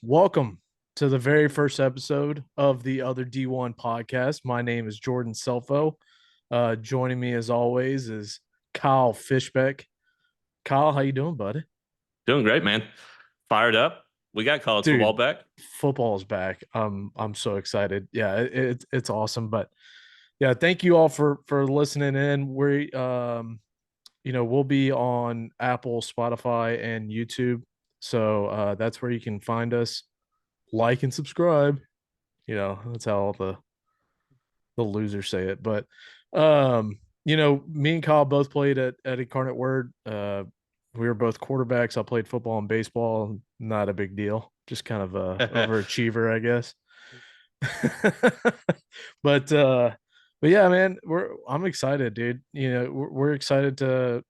welcome to the very first episode of the Other D1 podcast. My name is Jordan Scelfo. Joining me as always is Kyle Fishbeck. Kyle, how you doing, buddy? Doing great, man. Fired up. We got college football Dude, back. football's back. I'm so excited. Yeah, it's awesome. But yeah, thank you all for listening in. We'll be on Apple, Spotify, and YouTube. So that's where you can find us. Like and subscribe. That's how all the losers say it. But me and Kyle both played at Incarnate Word. We were both quarterbacks. I played football and baseball. Not a big deal. Just kind of a overachiever, I guess. but but yeah, man, I'm excited, dude. We're excited to,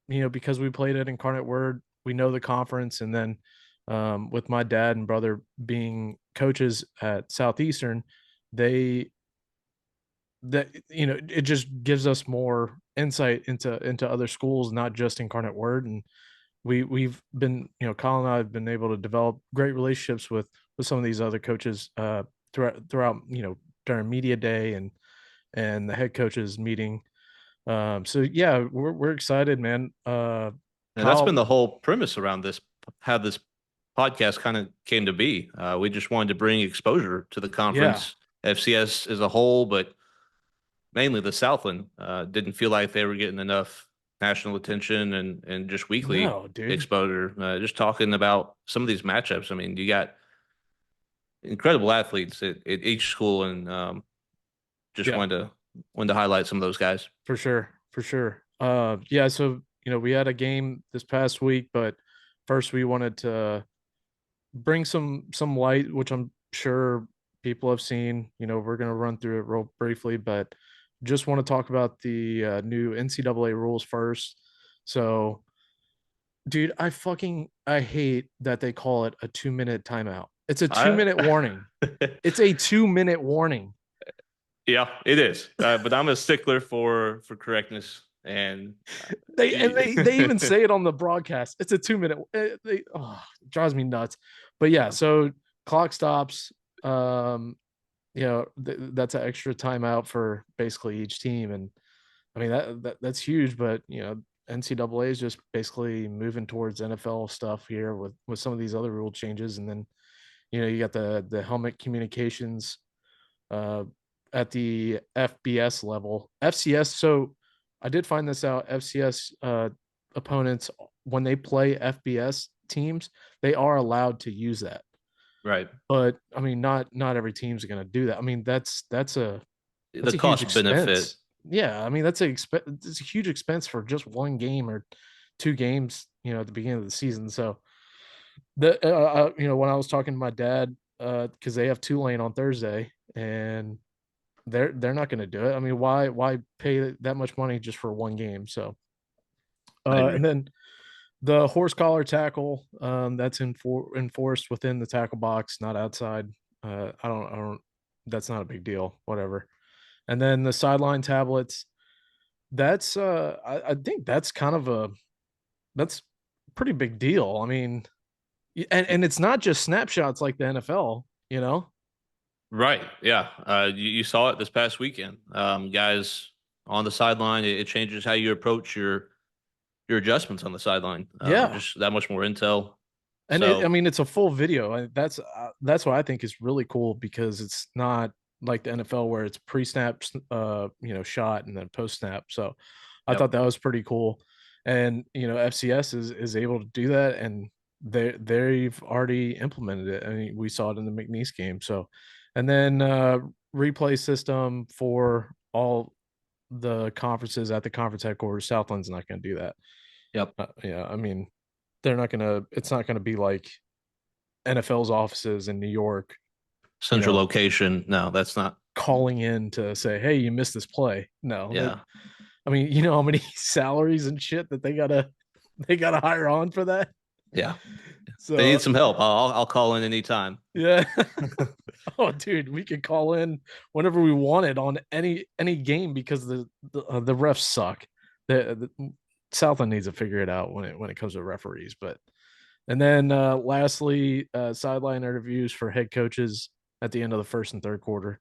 because we played at Incarnate Word, we know the conference, and then with my dad and brother being coaches at Southeastern, they that it just gives us more insight into other schools, not just Incarnate Word. And we've been, Colin and I have been able to develop great relationships with some of these other coaches throughout during media day and the head coaches meeting. So yeah, we're excited, man. And that's been Kyle, the whole premise around this, how this podcast kind of came to be. We just wanted to bring exposure to the yeah, conference, FCS as a whole, but mainly the Southland. Didn't feel like they were getting enough national attention and just weekly no, dude, exposure. Just talking about some of these matchups. I mean, you got incredible athletes at each school, and just yeah, wanted to highlight some of those guys. for sure, for sure. Yeah, so we had a game this past week, but first we wanted to bring some light, which I'm sure people have seen. We're gonna run through it real briefly, but just want to talk about the new NCAA rules first. So, dude, I hate that they call it a 2 minute timeout. It's a two I minute warning. It's a 2 minute warning. Yeah, it is. But I'm a stickler for correctness, and They even say it on the broadcast. It's a 2 minute. It drives me nuts. But yeah, so clock stops. That's an extra timeout for basically each team, and I mean that's huge. But NCAA is just basically moving towards NFL stuff here with some of these other rule changes, and then you got the helmet communications uh, at the FBS level. FCS. So I did find this out. FCS opponents, when they play FBS teams, they are allowed to use that. right. But I mean, not every team's going to do that. I mean, that's The a huge cost benefit. expense. Yeah, I mean it's a huge expense for just one game or two games, at the beginning of the season. So when I was talking to my dad, because they have Tulane on Thursday, and they're not going to do it. I mean, why pay that much money just for one game? So, I agree. and then the horse collar tackle, that's enforced within the tackle box, not outside. I don't. That's not a big deal. Whatever. And then the sideline tablets. I think that's kind of that's a pretty big deal. I mean, and it's not just snapshots like the NFL. Right. Yeah. You saw it this past weekend. Guys on the sideline, it changes how you approach your adjustments on the sideline. Yeah, Just that much more intel. and I So, mean, it's a full video. That's what I think is really cool, because it's not like the NFL where it's pre-snap, shot and then post-snap. So I yep. thought that was pretty cool. And FCS is able to do that, and they've already implemented it. I mean, we saw it in the McNeese game. So, and then replay system for all the conferences at the conference headquarters. Southland's not going to do that. Yep. Yeah, I mean, they're not gonna. It's not gonna be like NFL's offices in New York, you Central know, location. No, that's not. calling in to say, "Hey, you missed this play." No, Yeah. I mean, you know how many salaries and shit that they gotta hire on for that. Yeah. They need So some help. I'll call in anytime. yeah. Oh, dude, we could call in whenever we wanted on any game, because the refs suck. The Southland needs to figure it out when it comes to referees. But And then lastly, sideline interviews for head coaches at the end of the first and third quarter.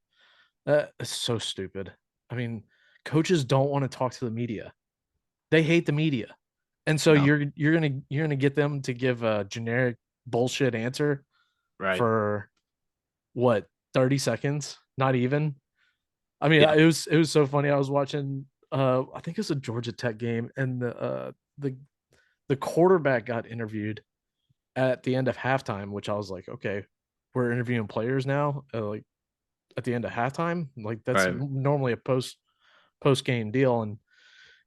It's so stupid. I mean, coaches don't want to talk to the media. They hate the media. And so No, you're gonna get them to give a generic bullshit answer right. for what, 30 seconds? Not even. I mean, Yeah, it was so funny. I was watching I think it was a Georgia Tech game, and the quarterback got interviewed at the end of halftime, which I was like, okay, we're interviewing players now, like at the end of halftime. Like that's right. normally a post game deal. And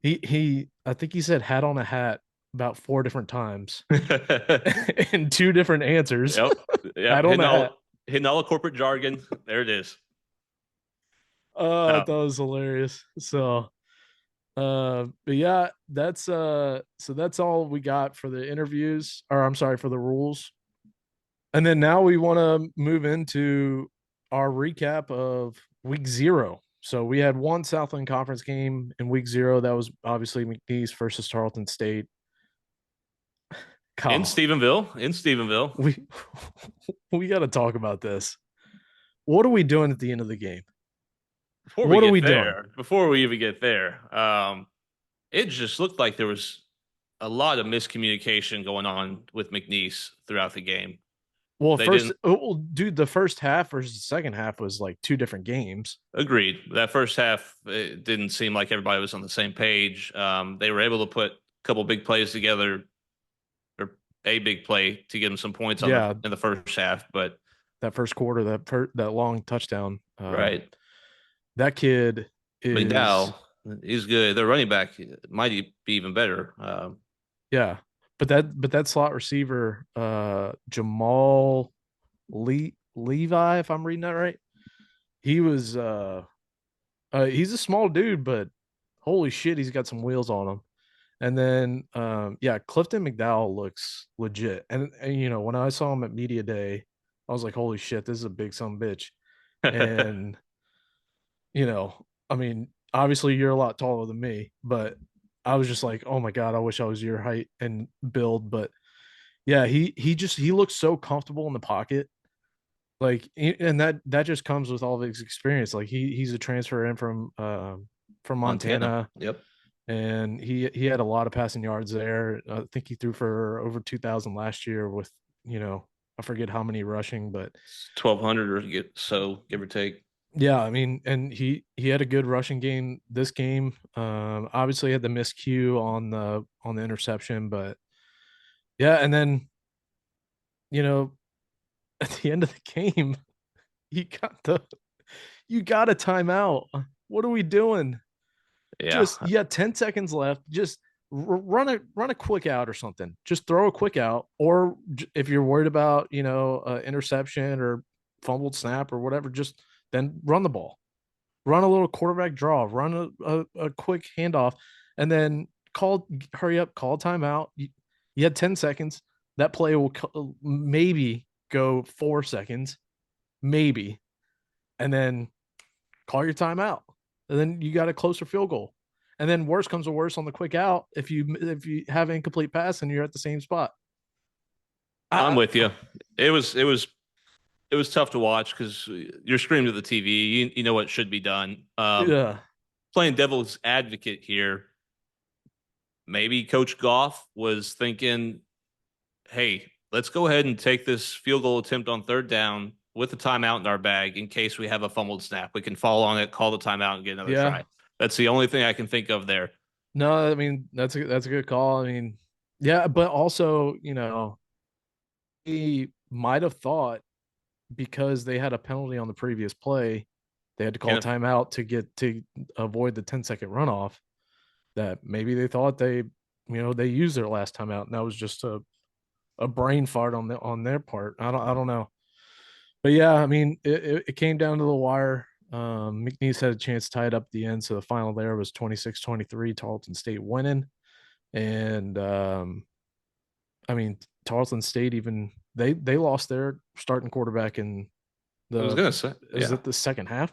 he I think he said hat on a hat about four different times and two different answers. Yep. Yep. Hat on a hat. Hitting all the corporate jargon. There it is. I Uh, thought it was hilarious. So but yeah, that's all we got for the interviews, or I'm sorry, for the rules. And then now we want to move into our recap of week 0. So we had one Southland Conference game in week 0. That was obviously McNeese versus Tarleton State. in Kyle, Stephenville, in Stephenville. we we got to talk about this. What are we doing at the end of the game? What are we doing? Before we even get there, it just looked like there was a lot of miscommunication going on with McNeese throughout the game. Well, They didn't dude, the first half versus the second half was like two different games. agreed. That first half, it didn't seem like everybody was on the same page. They were able to put a couple big plays together, or a big play to get them some points on the Yeah, in the first half. But that first quarter, that long touchdown. right, That kid is McDowell, he's good. Their running back might be even better. yeah, but that slot receiver, Jamal Levi, if I'm reading that right, he was he's a small dude, but holy shit, he's got some wheels on him. And then yeah, Clifton McDowell looks legit. And when I saw him at media day, I was like, holy shit, this is a big son of a bitch. And I mean, obviously you're a lot taller than me, but I was just like, oh my god, I wish I was your height and build. But yeah, he looks so comfortable in the pocket. Like, and that just comes with all of his experience. Like he's a transfer in from Montana. Montana, Yep. and he had a lot of passing yards there. I think he threw for over 2,000 last year with, I forget how many rushing, but 1,200 or so, give or take. yeah, I mean, and he had a good rushing game this game. Obviously had the miscue on the interception, but yeah, and then you know at the end of the game, you got the you got a timeout. What are we doing? Yeah. Just, you got 10 seconds left. Just run a quick out or something. Just throw a quick out, or if you're worried about interception or fumbled snap or whatever, just then run the ball. Run a little quarterback draw, run a quick handoff, and then hurry up, call timeout. You had 10 seconds. That play will maybe go 4 seconds, maybe, and then call your timeout. And then you got a closer field goal. And then worse comes to worse on the quick out. If you have incomplete pass and you're at the same spot. I'm I, with you. It was tough to watch because you're screaming to the TV. You know what should be done. yeah. Playing devil's advocate here, maybe Coach Goff was thinking, "Hey, let's go ahead and take this field goal attempt on third down with the timeout in our bag in case we have a fumbled snap. We can fall on it, call the timeout, and get another Yeah. try." That's the only thing I can think of there. No, I mean, that's a good call. I mean, yeah, but also, he might have thought, because they had a penalty on the previous play, they had to call And timeout to avoid the 10-second runoff, that maybe they thought they used their last timeout, and that was just a brain fart on their part. I don't know. But yeah, I mean, it came down to the wire. McNeese had a chance to tie it up at the end, so the final there was 26-23, Tarleton State winning. And I mean, Tarleton State, even they lost their starting quarterback in I was the gonna say, is yeah, it the second half?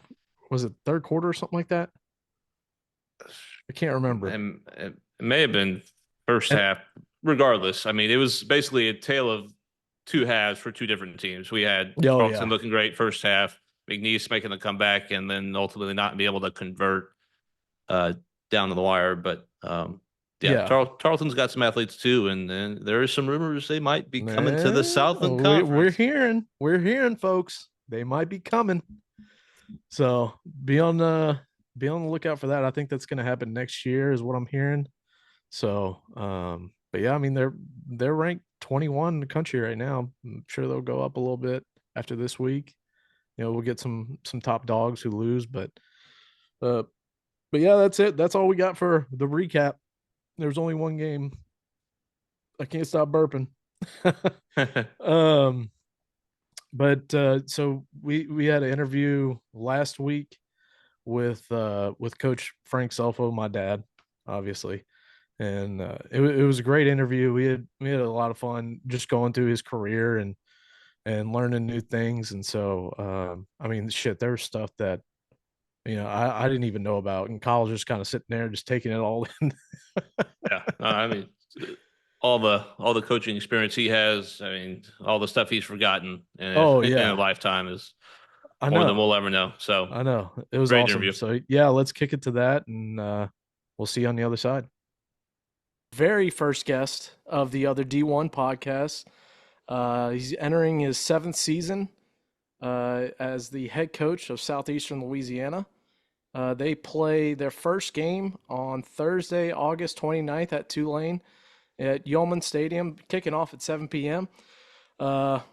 Was it third quarter or something like that? I can't remember. it may have been first And half. regardless, I mean, it was basically a tale of two halves for two different teams. We had Oh Tarleton yeah, looking great first half, McNeese making the comeback, and then ultimately not be able to convert uh, down to the wire. But yeah, yeah. Tarleton's got some athletes too, and then there are some rumors they might be coming to the Man, Southland we're Conference. hearing, folks. They might be coming. So be on the be on the lookout for that. I think that's going to happen next year, is what I'm hearing. So, but yeah, I mean they're ranked 21 in the country right now. I'm sure they'll go up a little bit after this week. We'll get some top dogs who lose, uh, but yeah, that's it. That's all we got for the recap. There's only one game. I can't stop burping. um, but so we had an interview last week with Coach Frank Scelfo, my dad, obviously, and it was a great interview. We had a lot of fun just going through his career and learning new things. And so I mean, shit, there's stuff that I didn't even know about in college, just kind of sitting there, just taking it all in. Yeah, I mean, all the coaching experience he has. I mean, all the stuff he's forgotten Oh in a yeah, lifetime is I more than know, we'll ever know. So I know. It was great awesome. interview. So yeah, let's kick it to that, and we'll see you on the other side. Very first guest of the other D1 podcast. He's entering his seventh season as the head coach of Southeastern Louisiana. They play their first game on Thursday, August 29th at Tulane at Yeoman Stadium, kicking off at 7 p.m.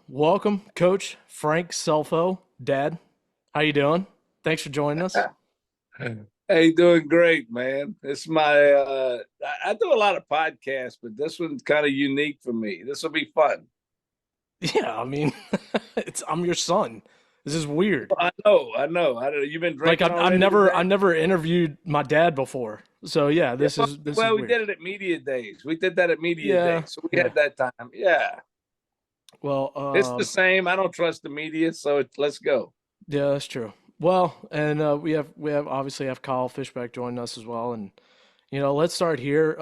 Welcome, Coach Frank Scelfo. Dad, how you doing? Thanks for joining us. Hey, doing great, man. It's my I do a lot of podcasts, but this one's kind of unique for me. This will be fun. Yeah, I mean, I'm your son. This is weird. I know. You've been Like drinking already I've today? never interviewed my dad before. So yeah, Yeah, this is well, we weird. did it at media days. We did that at media Yeah, days. So we yeah. had that time. Yeah. Well, It's the same. I don't trust the media, so let's go. yeah, that's true. Well, and we have obviously have Kyle Fishbeck joining us as well, and let's start here.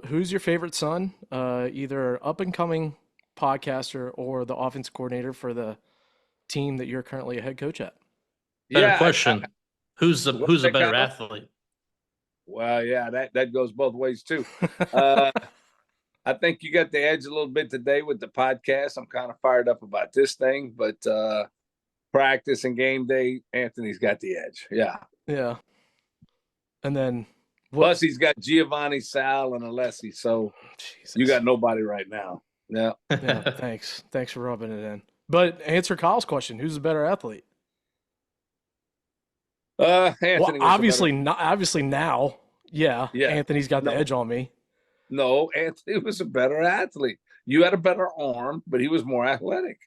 Who's your favorite son? Either up and coming podcaster or the offense coordinator for the team that you're currently a head coach at? Better Yeah, question: what's who's the that, better Kyle? athlete? Well, yeah, that goes both ways too. Uh I think you got the edge a little bit today with the podcast. I'm kind of fired up about this thing, but practice and game day, Anthony's got the edge. Yeah. Yeah, and then what? Plus, he's got Giovanni, Sal, and Alessi. So you Jesus. got nobody right now. Yeah. Yeah, thanks for rubbing it in. But answer Kyle's question: who's the better athlete? Well, Anthony was the better. obviously not. Obviously now, yeah, Yeah. Anthony's got the No, edge on me. no, Anthony was a better athlete. You had a better arm, but he was more athletic.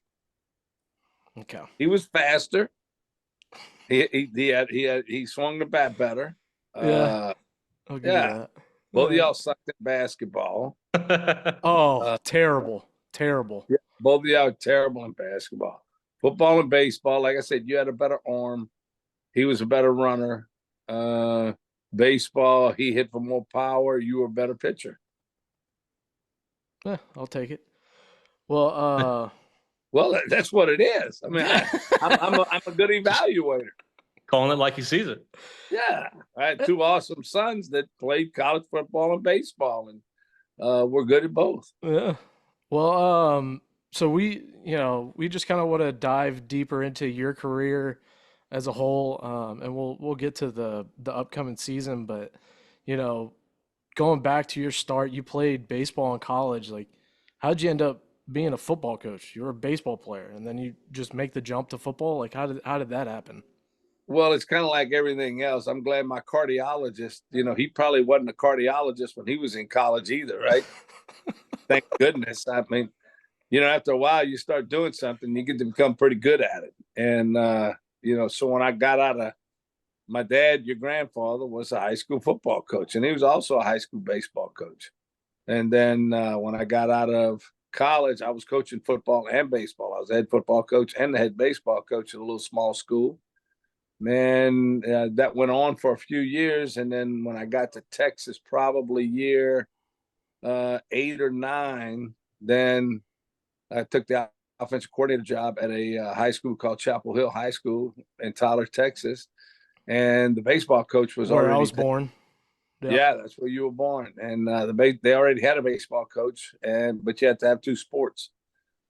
Okay. He was faster. He swung the bat better. Yeah, Uh, I'll give you yeah. that. Both of y'all sucked at basketball. Oh, Uh, terrible, terrible. Yeah, both of y'all are terrible in basketball. Football and baseball, like I said, you had a better arm. He was a better runner. Uh, Baseball, he hit for more power. You were a better pitcher. Yeah, I'll take it. Well, Well, that's what it is. I mean, yeah. I'm a good evaluator. Calling it like he sees it. Yeah, I had two awesome sons that played college football and baseball, and we're good at both. Yeah. Well, so we just kind of want to dive deeper into your career as a whole, and we'll get to the upcoming season. But you know, going back to your start, you played baseball in college. Like, how'd you end up being a football coach? You were a baseball player, and then you just make the jump to football. Like, how did that happen? Well, it's kind of like everything else. I'm glad my cardiologist, he probably wasn't a cardiologist when he was in college either, right? Thank goodness. I mean, after a while, you start doing something, you get to become pretty good at it. And, so when I got out of my dad, your grandfather was a high school football coach, and he was also a high school baseball coach. And then when I got out of college, I was coaching football and baseball. I was the head football coach and the head baseball coach at a little small school. Man, that went on for a few years. And then when I got to Texas, probably year 8 or 9, then I took the offensive coordinator job at a high school called Chapel Hill High School in Tyler, Texas. And the baseball coach was Where I already was born. Yeah, that's where you were born. And they already had a baseball coach, but you had to have 2 sports.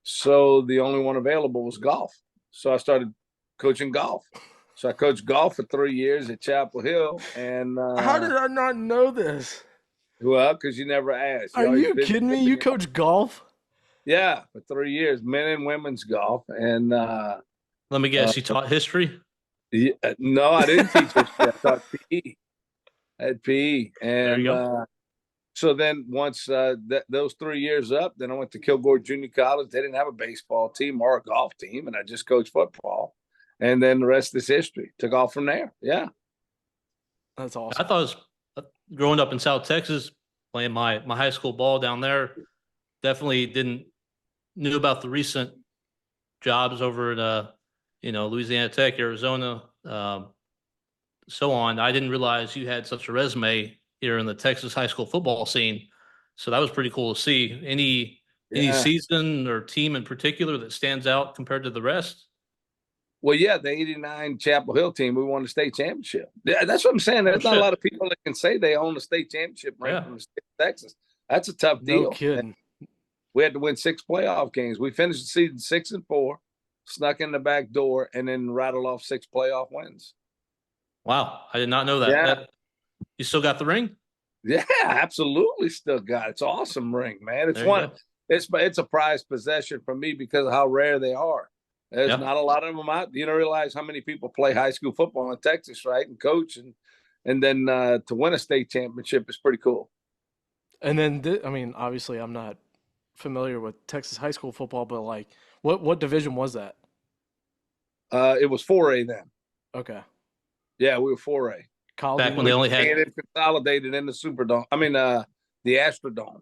So the only one available was golf. So I started coaching golf. So I coached golf for 3 years at Chapel Hill. And How did I not know this? well, because you never asked. Are You're always you busy kidding me? living You your coach golf? Yeah, for 3 years, men and women's golf. And Let me guess, you taught history? no, I didn't teach history. I taught PE. I had PE. There you And go. so then once those 3 years up, then I went to Kilgore Junior College. They didn't have a baseball team or a golf team, and I just coached football. And then the rest is history. Took off from there. Yeah. That's I awesome. thought it was growing up in South Texas, playing my high school ball down there. Definitely didn't knew about the recent jobs over at Louisiana Tech, Arizona, so on. I didn't realize you had such a resume here in the Texas high school football scene. So that was pretty cool to see. Any Yeah. season or team in particular that stands out compared to the rest? Well, yeah, the '89 Chapel Hill team, we won the state championship. Yeah, that's what I'm saying. There's not a Shit. lot of people that can say they own the state championship ring Yeah. from the state of Texas. That's a tough No deal. And kidding. we had to win 6 playoff games. We finished the season 6-4, snuck in the back door, and then rattled off 6 playoff wins. Wow. I did not know that. Yeah. You still got the ring? Yeah, absolutely. Still got it. It's an awesome ring, man. It's There you one. go. It's a prized possession for me because of how rare they are. There's Yeah. not a lot of them out. You don't realize how many people play high school football in Texas, right? And coach, and then to win a state championship is pretty cool. And then, I mean, obviously, I'm not familiar with Texas high school football, but like, what division was that? It was 4A then. Okay, Yeah, we were 4A. college. Back when they only And had it consolidated in the Superdome. I mean, the Astrodome.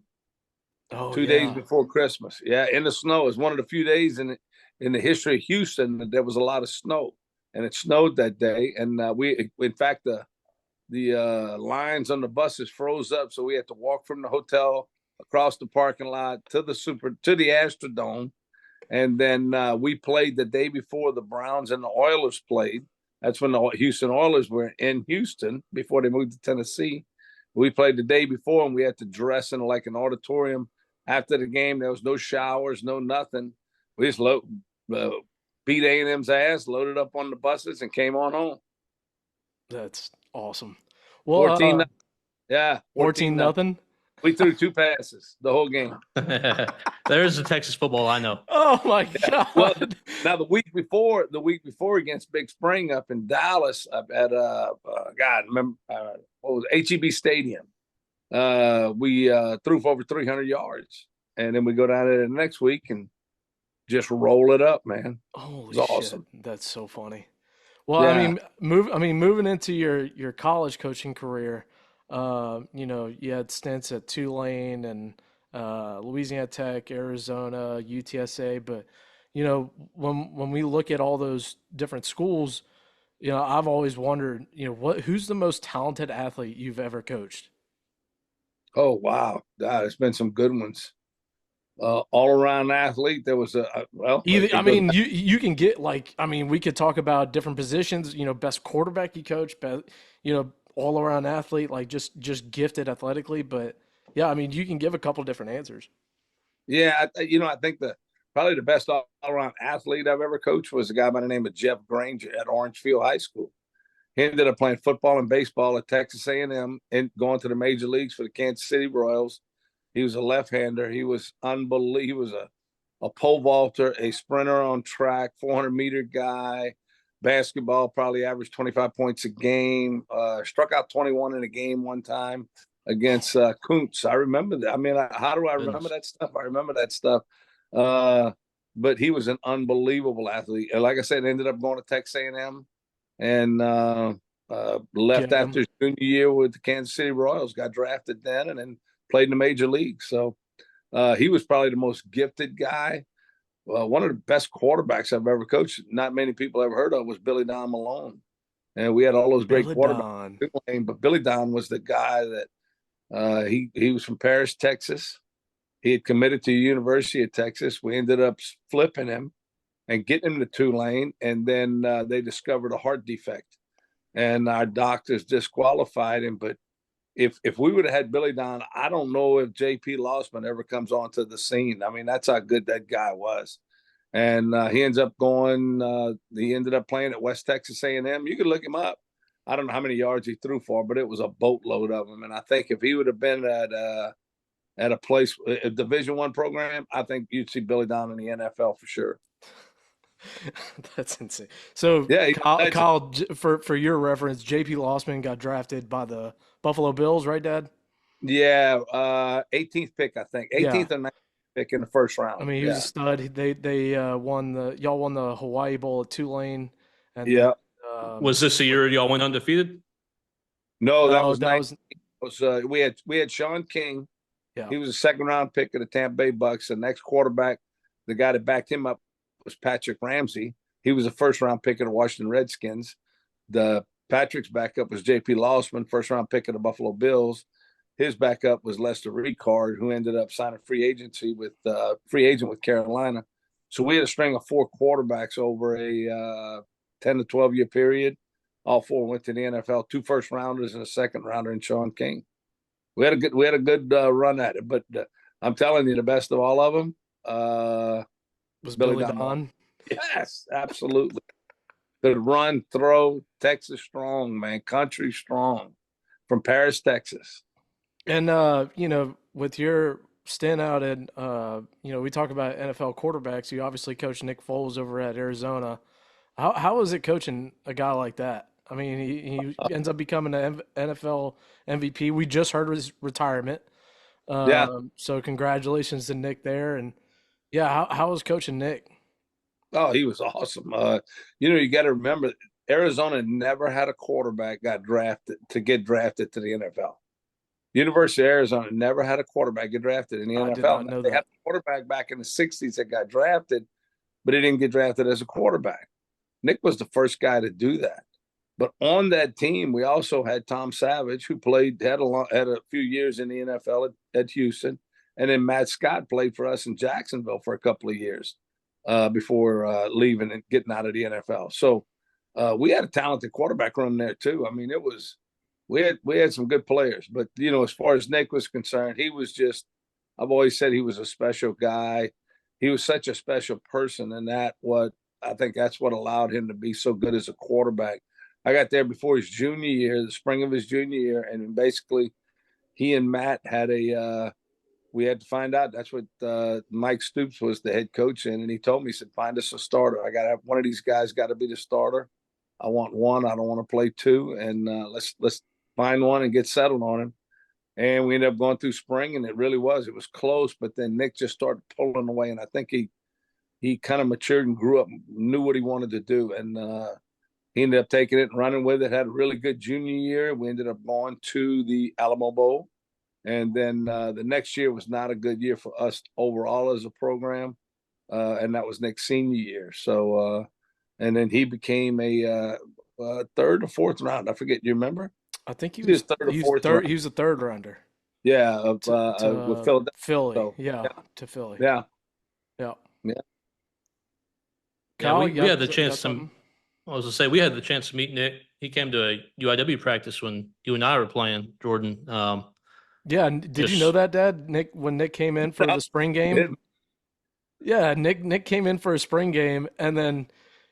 Oh 2 days yeah. before Christmas. Yeah, in the snow. It's one of the few days in the history of Houston that there was a lot of snow, and it snowed that day. And in fact, the lines on the buses froze up, so we had to walk from the hotel across the parking lot to the Astrodome, and then we played the day before the Browns and the Oilers played. That's when the Houston Oilers were in Houston before they moved to Tennessee. We played the day before, and we had to dress in like an auditorium. After the game, there was no showers, no nothing. We just beat A&M's ass, loaded up on the buses, and came on home. That's awesome. Well, 14, yeah, 14 nothing. We threw 2 passes the whole game. there's the Texas football I know. Oh my God. Well, now the week before against Big Spring up in Dallas, up at remember what was it, HEB Stadium. We threw for over 300 yards, and then we go down there the next week and just roll it up, man. Holy It's shit. awesome. That's so funny. Well, Yeah. I mean, moving into your college coaching career, you had stints at Tulane and Louisiana Tech, Arizona, UTSA, but when we look at all those different schools, I've always wondered, who's the most talented athlete you've ever coached? Oh wow, there's been some good ones. All around athlete. There was I mean, you can get like, I mean, we could talk about different positions, best quarterback you coach, best, all around athlete, like just gifted athletically. But yeah, I mean, you can give a couple different answers. Yeah, I think probably the best all around athlete I've ever coached was a guy by the name of Jeff Granger at Orangefield High School. He ended up playing football and baseball at Texas A&M and going to the major leagues for the Kansas City Royals. He was a left-hander. He was unbelievable. He was a pole vaulter, a sprinter on track, 400-meter guy. Basketball, probably averaged 25 points a game. Struck out 21 in a game one time against Kuntz. I remember that. I mean, how do I remember that stuff? I remember that stuff. But he was an unbelievable athlete. And like I said, ended up going to Texas A&M and left after his junior year with the Kansas City Royals. Got drafted then and then played in the major league. So he was probably the most gifted guy. One of the best quarterbacks I've ever coached, not many people ever heard of, was Billy Don Malone. And we had all those great quarterbacks. But Billy Don was the guy that He was from Paris, Texas. He had committed to the University of Texas. We ended up flipping him and getting him to Tulane, and then they discovered a heart defect, and our doctors disqualified him. But if we would have had Billy Don, I don't know if J.P. Lossman ever comes onto the scene. I mean, that's how good that guy was. And he ends up going. He ended up playing at West Texas A&M. You can look him up. I don't know how many yards he threw for, but it was a boatload of them. And I think if he would have been at a place, a Division I program, I think you'd see Billy Don in the NFL for sure. That's insane. So Yeah, Kyle, for your reference, J.P. Lossman got drafted by the Buffalo Bills, right, Dad? Yeah, 18th pick, I think. 18th Yeah. or 19th pick in the first round. I mean, he was a stud. They won the Hawaii Bowl at Tulane, and Yeah. Was this the year y'all went undefeated? No, that was that was we had Sean King. Yeah. He was a second round pick of the Tampa Bay Bucks. The next quarterback, the guy that backed him up was Patrick Ramsey. He was a first round pick of the Washington Redskins. The Patrick's backup was J.P. Lossman, first round pick of the Buffalo Bills. His backup was Lester Ricard, who ended up signing free agent with Carolina. So we had a string of 4 quarterbacks over a 10 to 12 year period. All 4 went to the NFL, 2 first rounders and a second rounder in Sean King. We had a good run at it, but I'm telling you, the best of all of them was Billy Don. Yes, absolutely. The run, throw, Texas strong, man, country strong, from Paris, Texas. And with your stint out in, we talk about NFL quarterbacks. You obviously coached Nick Foles over at Arizona. How was it coaching a guy like that? I mean, he ends up becoming an NFL MVP. We just heard his retirement. So congratulations to Nick there. And yeah, how was coaching Nick? Oh, he was awesome. You got to remember, Arizona never had a quarterback get drafted to the NFL. University of Arizona never had a quarterback get drafted in the NFL. I did not know they that. had a quarterback back in the 60s that got drafted, but he didn't get drafted as a quarterback. Nick was the first guy to do that. But on that team, we also had Tom Savage, who had a few years in the NFL at Houston, and then Matt Scott played for us in Jacksonville for a couple of years before leaving and getting out of the NFL. So we had a talented quarterback room there too. I mean, we had some good players, but as far as Nick was concerned, he was just. I've always said he was a special guy. He was such a special person, and I think that's what allowed him to be so good as a quarterback. I got there before his junior year, the spring of his junior year, and basically he and Matt had we had to find out. That's what Mike Stoops was the head coach in, and he told me, he said, find us a starter. I got to have one of these guys got to be the starter. I want one. I don't want to play 2, and let's find one and get settled on him. And we ended up going through spring, and it was close, but then Nick just started pulling away, and I think he kind of matured and grew up and knew what he wanted to do. And he ended up taking it and running with it, had a really good junior year. We ended up going to the Alamo Bowl. And then the next year was not a good year for us overall as a program. And that was Nick's senior year. So, and then he became a 3rd or 4th round. I forget. Do you remember? I think he was 3rd or 4th. He was a 3rd rounder. Yeah, with Philadelphia. Philly. So, to Philly. Yeah. Kyle, we had the chance to. I was to say we had the chance to meet Nick. He came to a UIW practice when you and I were playing, Jordan. Yeah, did you know that, Dad? When Nick came in for the spring game? Yeah, Nick came in for a spring game, and then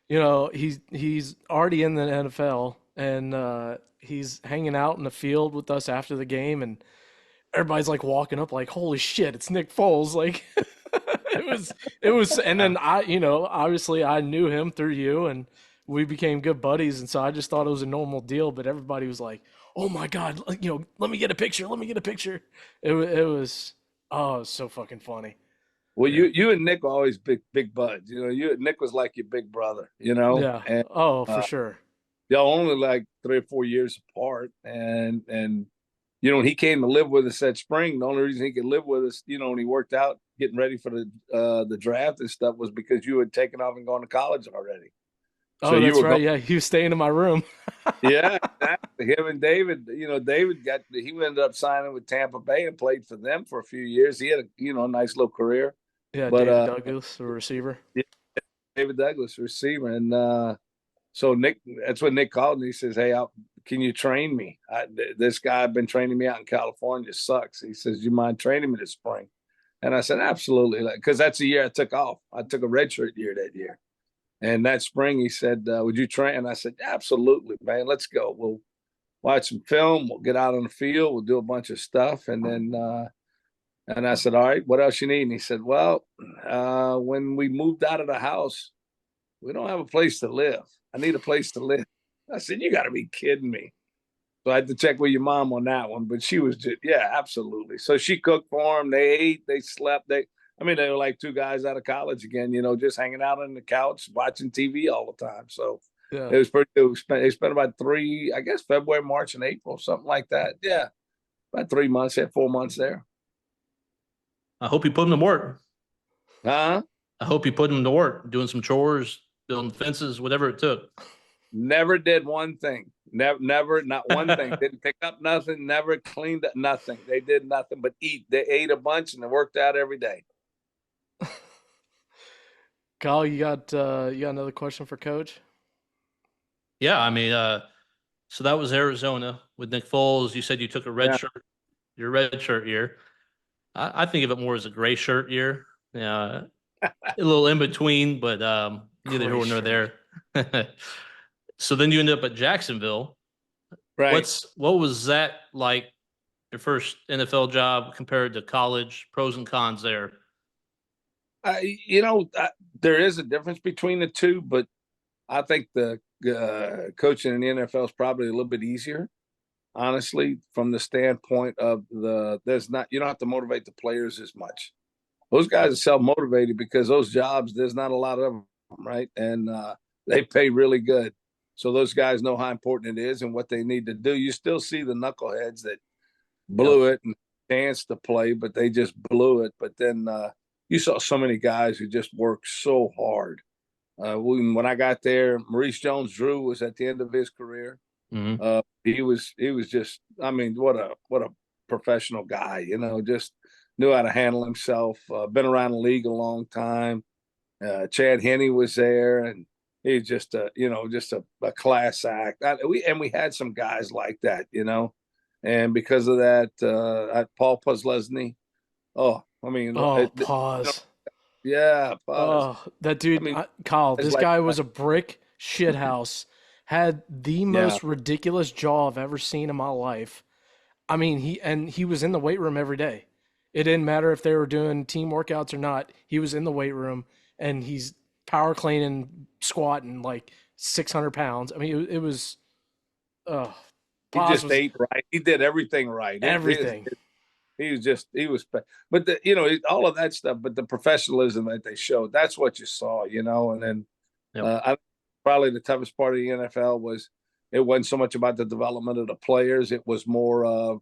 he's already in the NFL, and he's hanging out in the field with us after the game, and everybody's like walking up like, holy shit, it's Nick Foles. Like it was, and then obviously I knew him through you, and we became good buddies. And so I just thought it was a normal deal, but everybody was like, oh my God, let me get a picture. Let me get a picture. It was so fucking funny. Well, you and Nick were always big buds. Nick was like your big brother, Yeah. And, for sure. Y'all only like 3 or 4 years apart. And when he came to live with us that spring, the only reason he could live with us, when he worked out getting ready for the draft and stuff was because you had taken off and gone to college already. So Oh, you that's were going. right. Yeah, he was staying in my room. Yeah, exactly. Him and David, David he ended up signing with Tampa Bay and played for them for a few years. He had a nice little career. Yeah, But David Douglas, a receiver. yeah, David Douglas, receiver. And so Nick, that's when Nick called and he says, "Hey, can you train me? This guy I've been training me out in California sucks." He says, "You mind training me this spring?" And I said, "Absolutely," because that's the year I took off. I took a redshirt year that year. And that spring, he said, "Would you train?" And I said, "Absolutely, man. Let's go. We'll watch some film. We'll get out on the field. We'll do a bunch of stuff." And then, and I said, "All right, what else you need?" And he said, "Well, when we moved out of the house, we don't have a place to live. I need a place to live." I said, "You got to be kidding me." So I had to check with your mom on that one, but she was just, yeah, absolutely. So she cooked for them. They ate, they slept. They were like two guys out of college again, just hanging out on the couch, watching TV all the time. So Yeah. it was pretty, they spent about I guess February, March, and April, something like that. Yeah. About 3 months, had 4 months there. I hope you put them to work. Huh? I hope you put them to work, doing some chores, building fences, whatever it took. Never did one thing. Never, not one thing. Didn't pick up nothing. Never cleaned up nothing. They did nothing but eat. They ate a bunch and they worked out every day. Kyle, you got another question for Coach? Yeah, I mean, so that was Arizona with Nick Foles. You said you took Yeah. your red shirt year. I think of it more as a gray shirt year. Yeah, a little in between, but neither Gray here nor shirt. there. So then you end up at Jacksonville. Right. What was that like? Your first NFL job compared to college, pros and cons there. There is a difference between the two, but I think the coaching in the NFL is probably a little bit easier, honestly, from the standpoint of you don't have to motivate the players as much. Those guys are self motivated because those jobs, there's not a lot of them, right? And they pay really good. So those guys know how important it is and what they need to do. You still see the knuckleheads that blew it and chance to play, but they just blew it. But then you saw so many guys who just worked so hard. When I got there, Maurice Jones-Drew was at the end of his career. Mm-hmm. He was just, I mean, what a professional guy, just knew how to handle himself. Been around the league a long time. Chad Henne was there, and he's just a class act. We had some guys like that, and because of that, Paul Posluszny. Oh, I mean, Oh, pause. yeah, Puz. Oh, that I dude, mean, Kyle, it's this like, guy was a brick shithouse. Had the yeah, most ridiculous jaw I've ever seen in my life. I mean, he was in the weight room every day. It didn't matter if they were doing team workouts or not. He was in the weight room and he's power cleaning, squatting like 600 pounds. I mean, it was, uh, he Paz just was ate right. He did everything right. everything. He was, but all of that stuff, but the professionalism that they showed, that's what you saw, and then Yep. probably the toughest part of the NFL was it wasn't so much about the development of the players. It was more of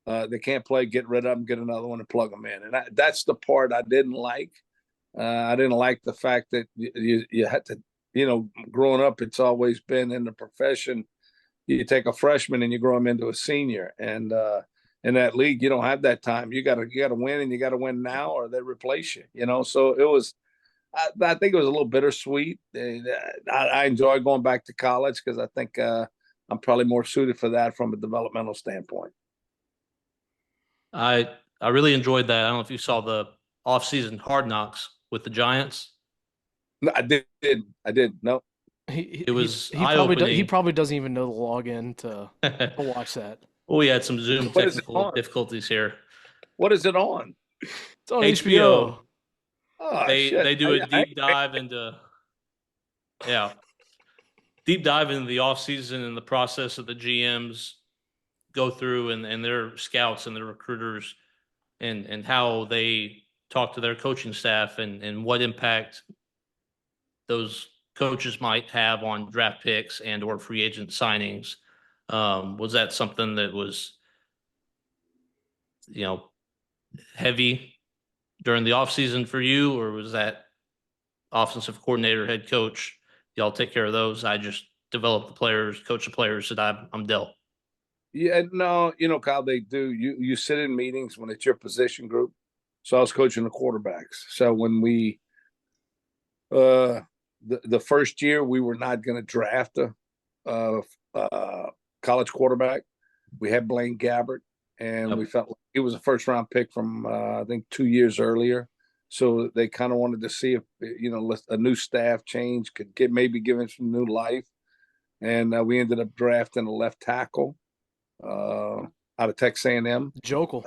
they can't play, get rid of them, get another one and plug them in. And that's the part I didn't like. I didn't like the fact that you had to, growing up, it's always been in the profession. You take a freshman and you grow him into a senior. And in that league, you don't have that time. You gotta win, and you gotta win now, or they replace you. So it was. I think it was a little bittersweet. I enjoy going back to college because I think I'm probably more suited for that from a developmental standpoint. I really enjoyed that. I don't know if you saw the off-season Hard Knocks with the Giants. No, I did. I did. No. It was He eye-opening. probably doesn't even know the login to watch that. We had some Zoom What is it technical on? difficulties here. What is it on? It's on HBO. HBO. Oh They shit! do a deep dive into yeah, deep dive into the off season and the process of the GMs go through and their scouts and their recruiters and how they talk to their coaching staff and what impact those coaches might have on draft picks and or free agent signings. Was that something that was, you know, heavy during the offseason for you, or was that offensive coordinator, head coach y'all take care of those. I just develop the players, coach the players that I'm dealt. Yeah, no, Kyle, they do. You sit in meetings when it's your position group. So I was coaching the quarterbacks. So when we the first year we were not going to draft a college quarterback. We had Blaine Gabbert, and we felt like he was a first round pick from I think 2 years earlier. So they kind of wanted to see if a new staff change could give him some new life, and we ended up drafting a left tackle out of Texas A&M. Jokel.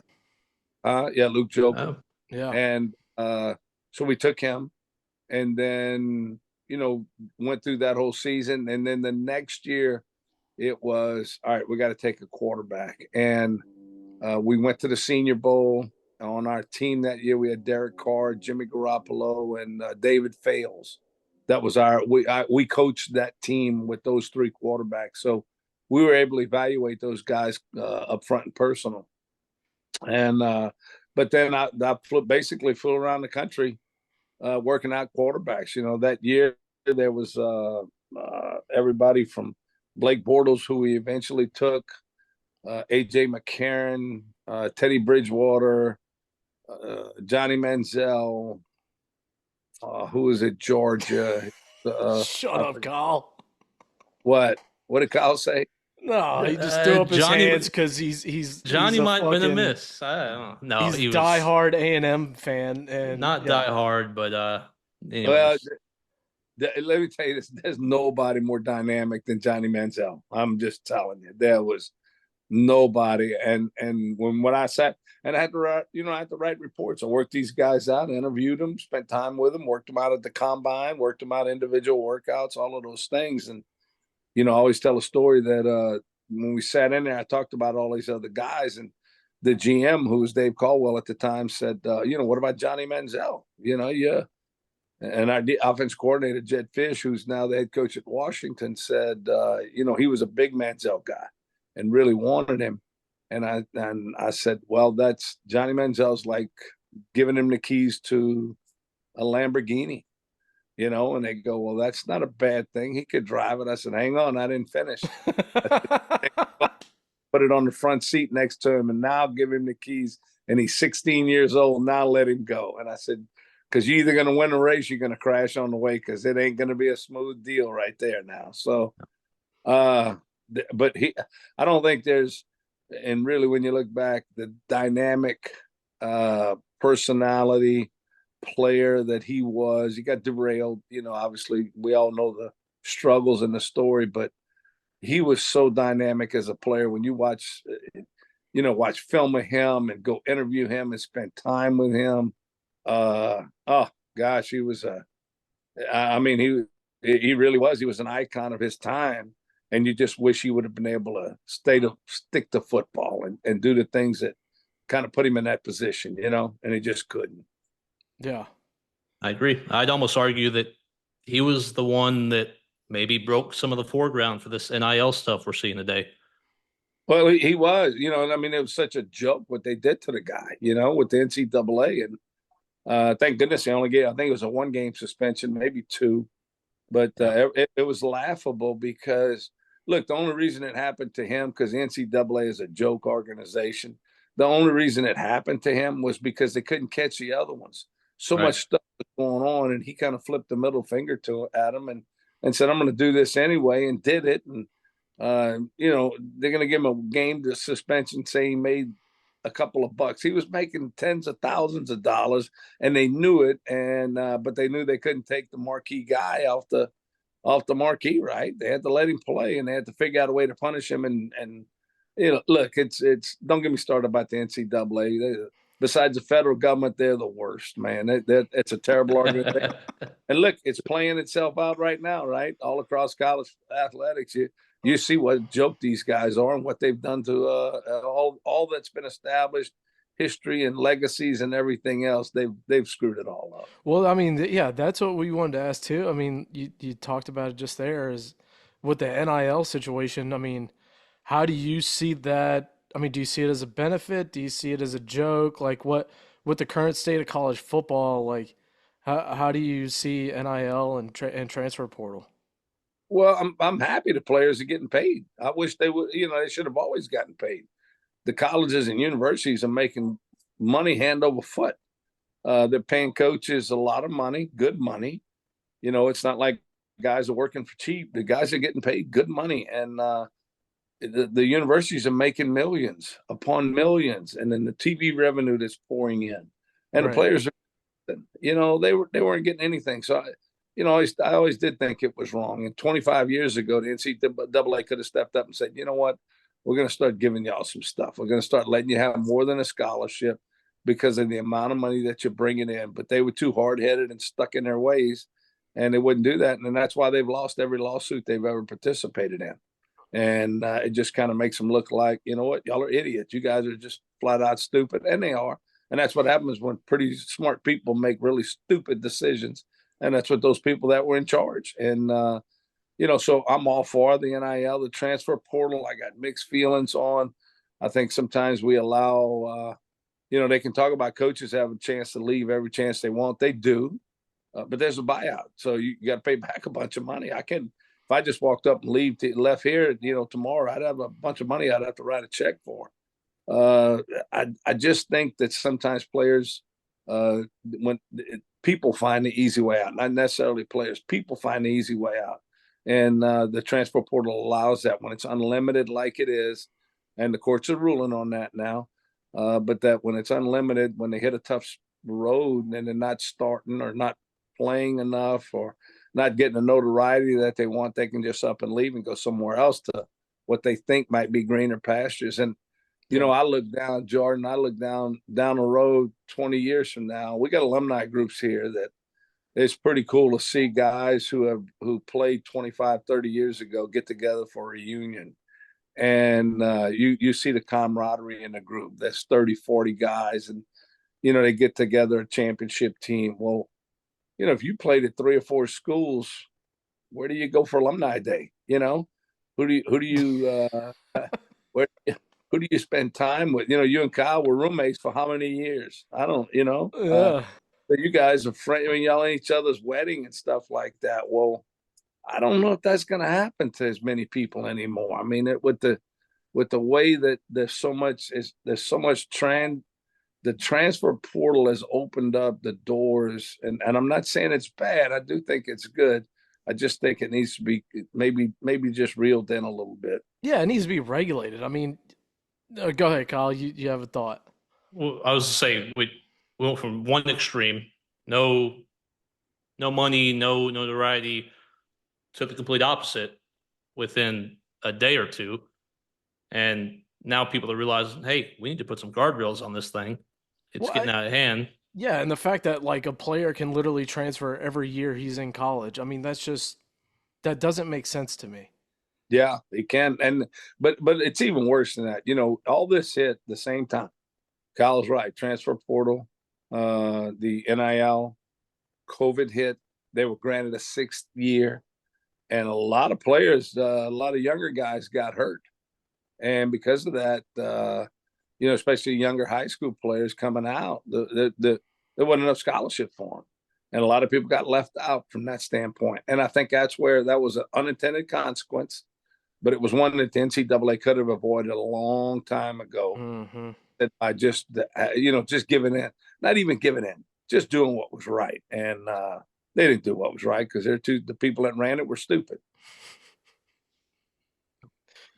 Yeah, Luke Jokel. Oh. Yeah. And so we took him, and then went through that whole season, and then the next year it was all right. We got to take a quarterback, and we went to the Senior Bowl. On our team that year, we had Derek Carr, Jimmy Garoppolo, and David Fales. That was we coached that team with those three quarterbacks, so we were able to evaluate those guys up front and personal. And but then I basically flew around the country working out quarterbacks. That year there was everybody from Blake Bortles, who we eventually took, AJ McCarron, Teddy Bridgewater, Johnny Manziel, who was at Georgia. Shut up, Kyle. What did Kyle say? No, he just threw up his Johnny- hands because he's Johnny a might have been a fucking- miss. I don't know. No, he's he was diehard A&M fan, and not yeah. diehard, but anyways. Well, let me tell you this: there's nobody more dynamic than Johnny Manziel. I'm just telling you, there was nobody. And when I sat and I had to write reports. I worked these guys out, interviewed them, spent time with them, worked them out at the combine, worked them out individual workouts, all of those things. And I always tell a story that when we sat in there, I talked about all these other guys, and the GM, who was Dave Caldwell at the time, said, what about Johnny Manziel? Yeah. And our offense coordinator, Jed Fish, who's now the head coach at Washington, said, he was a big Manziel guy and really wanted him. And I said, well, that's Johnny Manziel's like giving him the keys to a Lamborghini, and they go, well, that's not a bad thing. He could drive it. I said, hang on, I didn't finish. Put it on the front seat next to him, and now give him the keys. And he's 16 years old. Now let him go. And I said, because you're either going to win a race, you're going to crash on the way, because it ain't going to be a smooth deal right there now. So, but I don't think there's, and really when you look back, the dynamic personality player that he was, he got derailed. Obviously we all know the struggles in the story, but he was so dynamic as a player. When you watch film of him and go interview him and spend time with him, oh gosh, he was he really was. He was an icon of his time, and you just wish he would have been able to stick to football and do the things that kind of put him in that position, and he just couldn't. Yeah, I agree. I'd almost argue that he was the one that maybe broke some of the foreground for this NIL stuff we're seeing today. Well, he was, it was such a joke what they did to the guy, with the NCAA. And thank goodness they only gave, I think it was a 1-game suspension, maybe 2. But it was laughable because, look, the only reason it happened to him, because the NCAA is a joke organization, the only reason it happened to him was because they couldn't catch the other ones. So much stuff was going on, and he kind of flipped the middle finger at him and said, I'm going to do this anyway, and did it. And, they're going to give him a game to suspension, say he made a couple of bucks. He was making tens of thousands of dollars, and they knew it. And but they knew they couldn't take the marquee guy off the marquee, right? They had to let him play, and they had to figure out a way to punish him. And look, it's don't get me started about the NCAA. Besides the federal government, they're the worst, man. It's a terrible organization. And look, it's playing itself out right now, right? All across college athletics, you see what joke these guys are and what they've done to all that's been established, history and legacies and everything else. They've screwed it all up. well, I mean, yeah, that's what we wanted to ask too. I mean, you talked about it just there, is with the NIL situation. I mean, how do you see that? I mean, do you see it as a benefit? Do you see it as a joke? Like, what with the current state of college football? Like, how do you see NIL and transfer portal? Well, I'm happy the players are getting paid. I wish they would. They should have always gotten paid. The colleges and universities are making money hand over foot. They're paying coaches a lot of money, good money. It's not like guys are working for cheap. The guys are getting paid good money, and the universities are making millions upon millions, and then the TV revenue that's pouring in, and the Right. players are, they weren't getting anything. So I always did think it was wrong. And 25 years ago, the NCAA could have stepped up and said, you know what, we're going to start giving y'all some stuff. We're going to start letting you have more than a scholarship because of the amount of money that you're bringing in. But they were too hard headed and stuck in their ways, and they wouldn't do that. And that's why they've lost every lawsuit they've ever participated in. And it just kind of makes them look like, you know what, y'all are idiots. You guys are just flat out stupid. And they are. And that's what happens when pretty smart people make really stupid decisions. And that's what those people that were in charge. And, so I'm all for the NIL, the transfer portal. I got mixed feelings on. I think sometimes we allow, they can talk about coaches having a chance to leave every chance they want. They do. But there's a buyout. So you got to pay back a bunch of money. If I just walked up and left here, tomorrow, I'd have a bunch of money I'd have to write a check for. I just think that sometimes players, when people find the easy way out, not necessarily players, people find the easy way out. And the transfer portal allows that when it's unlimited, like it is. And the courts are ruling on that now. But that when it's unlimited, when they hit a tough road and they're not starting or not playing enough or not getting the notoriety that they want, they can just up and leave and go somewhere else to what they think might be greener pastures. And I look down, Jordan, I look down the road 20 years from now. We got alumni groups here that it's pretty cool to see guys who played 25, 30 years ago get together for a reunion. And you see the camaraderie in the group. That's 30, 40 guys. And, they get together a championship team. Well, if you played at 3 or 4 schools, where do you go for alumni day? Who do you where who do you spend time with? You and Kyle were roommates for how many years? I don't, Yeah. but you guys are friends. I mean, y'all at each other's wedding and stuff like that. Well, I don't know if that's going to happen to as many people anymore. I mean, with the way that there's so much the transfer portal has opened up the doors, and I'm not saying it's bad. I do think it's good. I just think it needs to be maybe just reeled in a little bit. Yeah, it needs to be regulated. I mean, go ahead, Kyle. You have a thought. Well, I was to say we went from one extreme, no, no money, no notoriety, to the complete opposite within a day or two, and now people are realizing, hey, we need to put some guardrails on this thing. It's Well, getting out of hand. yeah, and the fact that like a player can literally transfer every year he's in college. I mean, that doesn't make sense to me. Yeah, they can, but it's even worse than that. All this hit the same time. Kyle's right. Transfer portal, the NIL, COVID hit. They were granted a 6th year, and a lot of players, a lot of younger guys got hurt, and because of that, especially younger high school players coming out, there wasn't enough scholarship for them, and a lot of people got left out from that standpoint. And I think that's where that was an unintended consequence, but it was one that the NCAA could have avoided a long time ago. Mm-hmm. By just just giving in, not even giving in, just doing what was right. And they didn't do what was right because the people that ran it were stupid.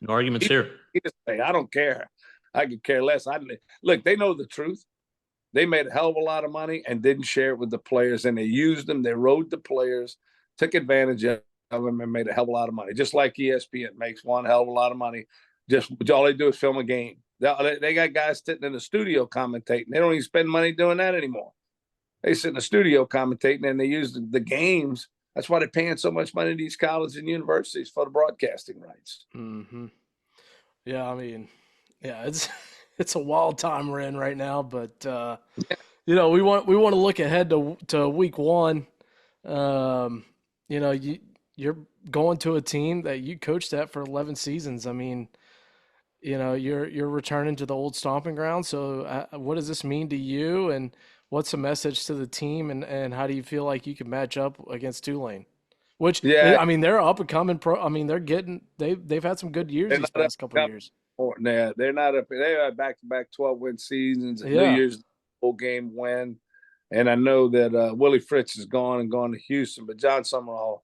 No arguments here. I don't care. I could care less. Look, they know the truth. They made a hell of a lot of money and didn't share it with the players, and they used them. They rode the players, took advantage of them, and made a hell of a lot of money. Just like ESPN makes one hell of a lot of money. Just all they do is film a game. They got guys sitting in the studio commentating. They don't even spend money doing that anymore. They sit in the studio commentating, and they use the games. That's why they're paying so much money to these colleges and universities for the broadcasting rights. Mm-hmm. Yeah, I mean, yeah, it's it's a wild time we're in right now, but we want to look ahead to week one. Um, you're going to a team that you coached at for 11 seasons. I mean, you're returning to the old stomping ground. So what does this mean to you, and what's the message to the team, and how do you feel like you can match up against Tulane? Which Yeah, I mean, they're up and coming pro. I mean, they've had some good years they're these not up past couple of years. Nah, they're not up. They had back-to-back 12-win seasons. New Yeah, Year's full game win, and I know that Willie Fritz is gone and gone to Houston, but John Summerall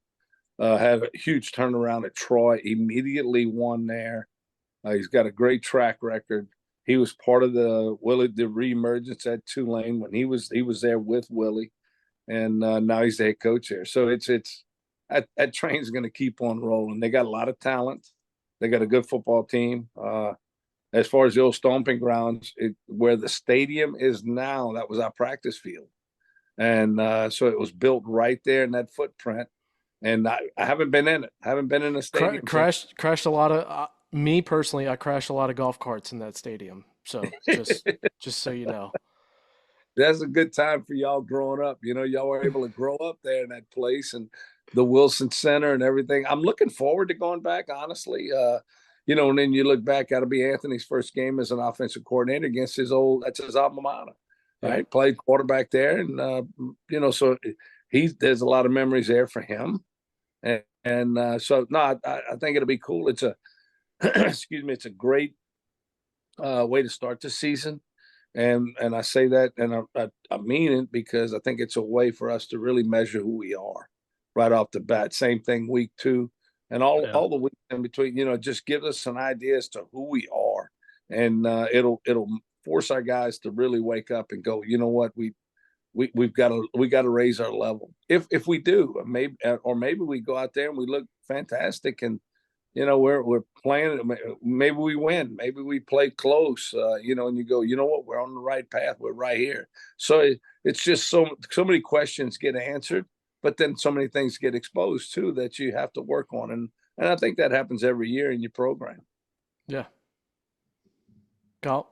had a huge turnaround at Troy. Immediately won there. He's got a great track record. He was part of the reemergence at Tulane when he was there with Willie, and now he's the head coach there. So it's that train's going to keep on rolling. They got a lot of talent. They got a good football team. As far as the old stomping grounds, where the stadium is now, that was our practice field, and so it was built right there in that footprint. And I haven't been in it. I haven't been in the stadium. crashed a lot of. Me personally, I crashed a lot of golf carts in that stadium. So just so you know. That's a good time for y'all growing up. You know, y'all were able to grow up there in that place and the Wilson Center and everything. I'm looking forward to going back, honestly. You know, and then you look back, that'll be Anthony's first game as an offensive coordinator against his alma mater. Yeah. Right. Played quarterback there. And, you know, so there's a lot of memories there for him. And so, no, I think it'll be cool. It's a, excuse me, it's a great way to start the season. And I say that, and I mean it, because I think it's a way for us to really measure who we are right off the bat. Same thing week 2 and all the weeks in between. You know, just give us an idea as to who we are, and it'll force our guys to really wake up and go, you know what, we've got to raise our level. If we do, maybe we go out there and we look fantastic, and you know, we're playing. Maybe we win. Maybe we play close. You know, and you go, you know what? We're on the right path. We're right here. So it's just so many questions get answered, but then so many things get exposed too that you have to work on, and I think that happens every year in your program. Yeah. Go.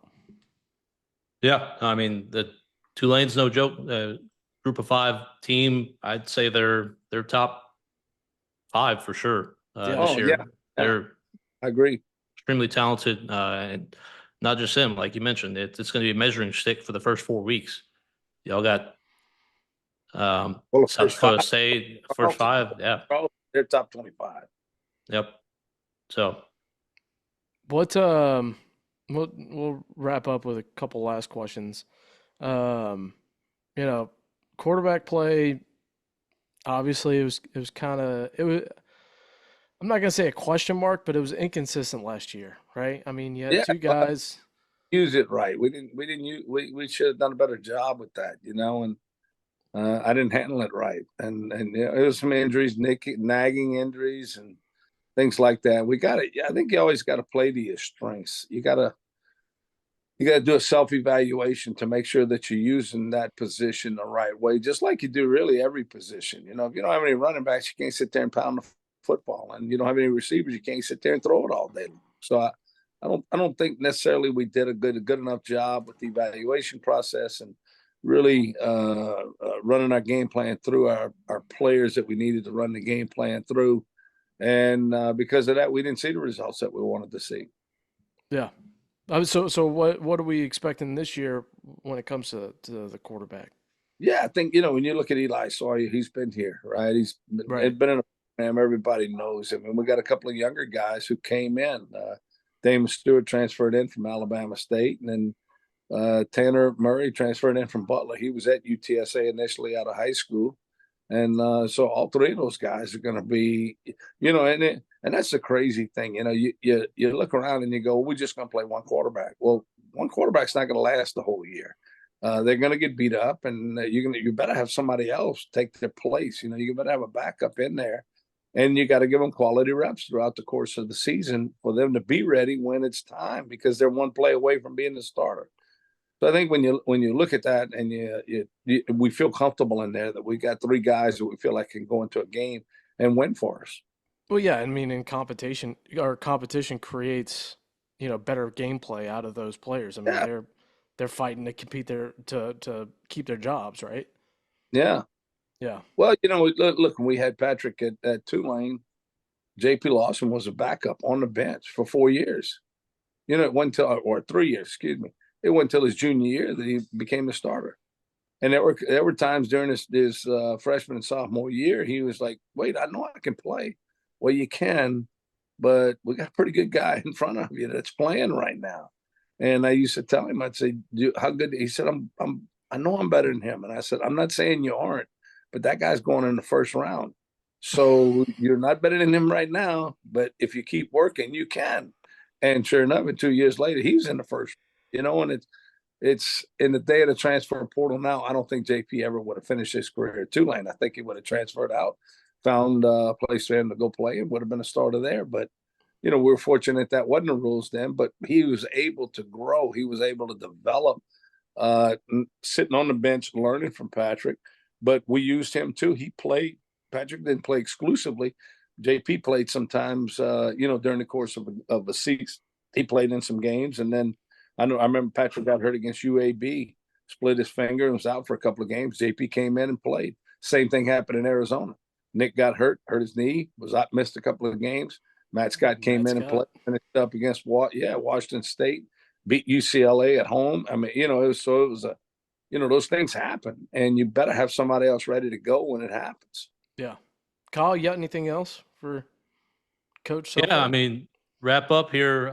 Yeah, I mean the Tulane's no joke. Group of 5 team, I'd say they're top 5 for sure this year. Yeah. They're I agree. extremely talented, and not just him, like you mentioned. It's going to be a measuring stick for the first 4 weeks. Y'all got South Dakota State, first 5, yeah, they're top 25. yep. So We'll wrap up with a couple last questions. You know, quarterback play. Obviously, it was kind of it was. I'm not gonna say a question mark, but it was inconsistent last year, right? I mean, you had 2 guys. Use it right. We didn't use. We should have done a better job with that, you know. And I didn't handle it right, and you know, it was some injuries, nagging injuries, and things like that. We got it. I think you always got to play to your strengths. You got to do a self-evaluation to make sure that you're using that position the right way, just like you do really every position. You know, if you don't have any running backs, you can't sit there and pound the football, and you don't have any receivers, you can't sit there and throw it all day. So I don't think necessarily we did a good enough job with the evaluation process and really running our game plan through our players that we needed to run the game plan through. And because of that, we didn't see the results that we wanted to see. Yeah. So what are we expecting this year when it comes to the quarterback? Yeah, I think, you know, when you look at Eli Sawyer, he's been here, right? He's been in a program. Everybody knows him. And we got a couple of younger guys who came in. Damon Stewart transferred in from Alabama State, and then Tanner Murray transferred in from Butler. He was at UTSA initially out of high school. And so all 3 of those guys are going to be, you know, and that's the crazy thing. You know, you look around and you go, we're just going to play one quarterback. Well, one quarterback's not going to last the whole year. They're going to get beat up, and you better have somebody else take their place. You know, you better have a backup in there, and you got to give them quality reps throughout the course of the season for them to be ready when it's time, because they're one play away from being the starter. So I think when you look at that, and we feel comfortable in there that we got 3 guys that we feel like can go into a game and win for us. Well, yeah, I mean, in competition creates, you know, better gameplay out of those players. I mean, they're fighting to compete to keep their jobs, right? Yeah. Yeah. Well, you know, look, we had Patrick at Tulane. J.P. Lawson was a backup on the bench for 4 years. You know, it wasn't until, or 3 years, excuse me. It wasn't until his junior year that he became a starter. And there were times during his freshman and sophomore year, he was like, "Wait, I know I can play." Well, you can, but we got a pretty good guy in front of you that's playing right now. And I used to tell him, I'd say, "How good?" He said, I know I'm better than him." And I said, "I'm not saying you aren't, but that guy's going in the first round. So you're not better than him right now, but if you keep working, you can." And sure enough, and 2 years later, he was in the first, and it's in the day of the transfer portal now. I don't think JP ever would have finished his career at Tulane. I think he would have transferred out, found a place for him to go play, and would have been a starter there. But we were fortunate that wasn't the rules then. But he was able to grow. He was able to develop, sitting on the bench, learning from Patrick. But we used him too. He played. Patrick didn't play exclusively. JP played sometimes, during the course of a season. He played in some games, and then I remember Patrick got hurt against UAB, split his finger, and was out for a couple of games. JP came in and played. Same thing happened in Arizona. Nick got hurt his knee, was out, missed a couple of games. Matt Scott came in and played, finished up against Washington State, beat UCLA at home. I mean, it was those things happen, and you better have somebody else ready to go when it happens. Yeah. Kyle, you got anything else for Coach Scelfo? Yeah, I mean, wrap up here.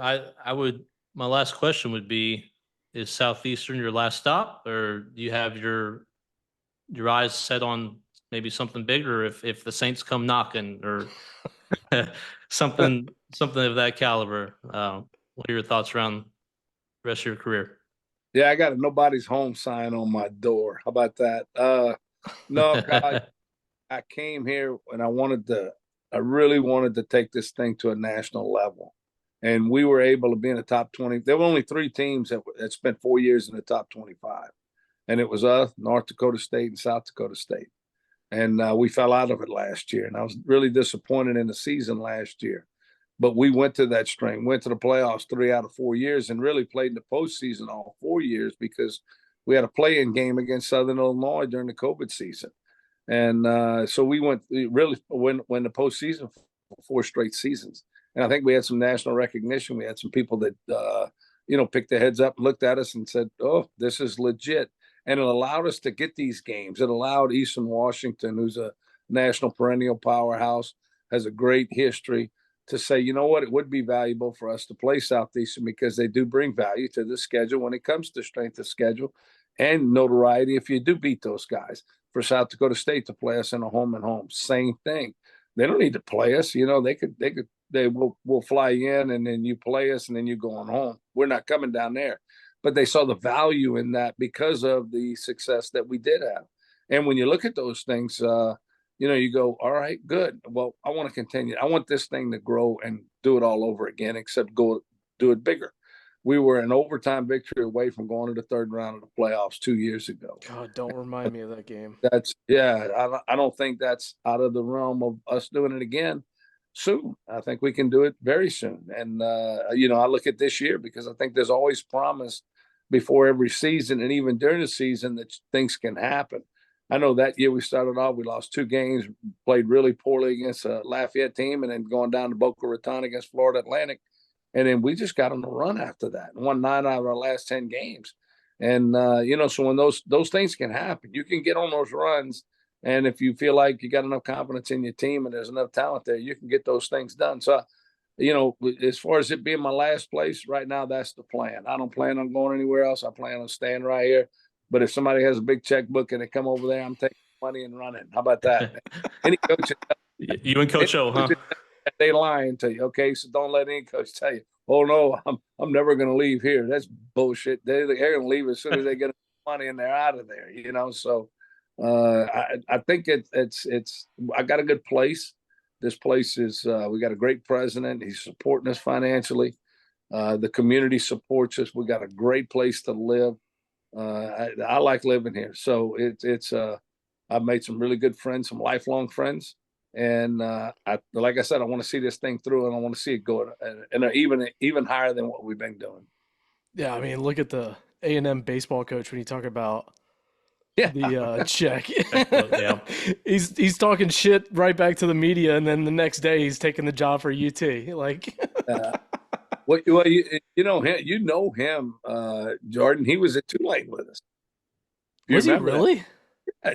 My last question would be, is Southeastern your last stop, or do you have your eyes set on maybe something bigger if the Saints come knocking, or something of that caliber? What are your thoughts around the rest of your career? Yeah, I got a nobody's home sign on my door. How about that? No, God, I came here and I really wanted to take this thing to a national level. And we were able to be in the top 20. There were only 3 teams that spent 4 years in the top 25. And it was us, North Dakota State, and South Dakota State. And we fell out of it last year. And I was really disappointed in the season last year. But we went to that string, went to the playoffs 3 out of 4 years, and really played in the postseason all 4 years because we had a play-in game against Southern Illinois during the COVID season. And so we went really when the postseason for 4 straight seasons. And I think we had some national recognition. We had some people that, picked their heads up, looked at us and said, "Oh, this is legit." And it allowed us to get these games. It allowed Eastern Washington, who's a national perennial powerhouse, has a great history, to say, you know what, it would be valuable for us to play Southeastern because they do bring value to the schedule when it comes to strength of schedule and notoriety if you do beat those guys. For South Dakota State to play us in a home and home, same thing. They don't need to play us. They will fly in and then you play us and then you go on home. We're not coming down there. But they saw the value in that because of the success that we did have. And when you look at those things, you go, all right, good. Well, I want to continue. I want this thing to grow and do it all over again, except go do it bigger. We were an overtime victory away from going to the 3rd round of the playoffs 2 years ago. God, don't remind me of that game. I don't think that's out of the realm of us doing it again soon. I think we can do it very soon. And, I look at this year because I think there's always promise before every season and even during the season that things can happen. I know that year we started off, we lost 2 games, played really poorly against a Lafayette team, and then going down to Boca Raton against Florida Atlantic. And then we just got on the run after that and won 9 out of our last 10 games. And, so when those things can happen, you can get on those runs. And if you feel like you got enough confidence in your team and there's enough talent there, you can get those things done. So, as far as it being my last place right now, that's the plan. I don't plan on going anywhere else. I plan on staying right here. But if somebody has a big checkbook and they come over there, I'm taking money and running. How about that? Any coach, you and Coach O, huh? They lying to you, okay? So don't let any coach tell you, "Oh no, I'm never going to leave here." That's bullshit. They're going to leave as soon as they get money and they're out of there. So I think it's I got a good place. This place is we got a great president. He's supporting us financially. The community supports us. We got a great place to live. I like living here. So I've made some really good friends, some lifelong friends. And like I said, I want to see this thing through, and I want to see it go and even higher than what we've been doing. Yeah, I mean, look at the A&M baseball coach when you talk about Yeah. the check. Yeah. He's talking shit right back to the media, and then the next day he's taking the job for UT. Like, well, you know him, Jordan. He was at Tulane with us. You Was he remember that? really?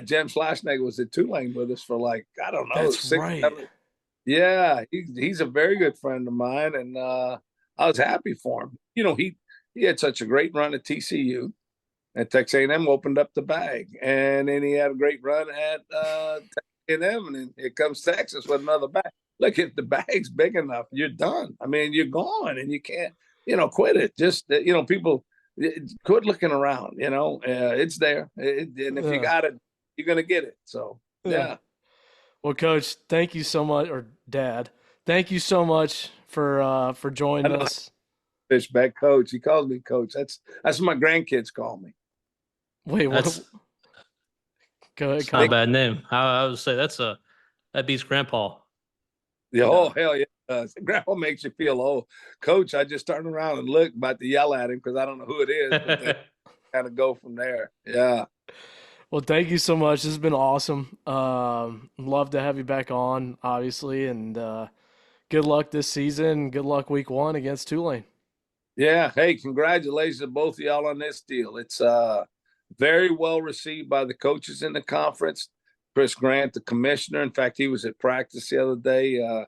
Jem Schleissnagel was at Tulane with us for like, I don't know, That's 6, right. 7. Yeah, he's a very good friend of mine, and I was happy for him. He had such a great run at TCU, and Texas A&M opened up the bag, and then he had a great run at Texas A&M, and then here comes Texas with another bag. Look, if the bag's big enough, you're done. I mean, you're gone, and you can't, quit it. Just people quit looking around. It's there, and if you Yeah. got it, you're gonna get it. So Yeah. yeah. Well, Coach, thank you so much, or Dad, thank you so much for I joining know us. Fishbeck coach. He calls me coach. That's what my grandkids call me. Wait, what? That's Go ahead, it's not a Big, Kyle. bad name. I would say that beats Grandpa. oh hell yeah. Grandpa makes you feel old. Coach, I just turned around and looked, about to yell at him because I don't know who it is, but then kind of go from there. Yeah. Well, thank you so much. This has been awesome. Love to have you back on, obviously, and good luck this season. Good luck week 1 against Tulane. Yeah. Hey, congratulations to both of y'all on this deal. It's very well received by the coaches in the conference. Chris Grant, the commissioner. In fact, he was at practice the other day.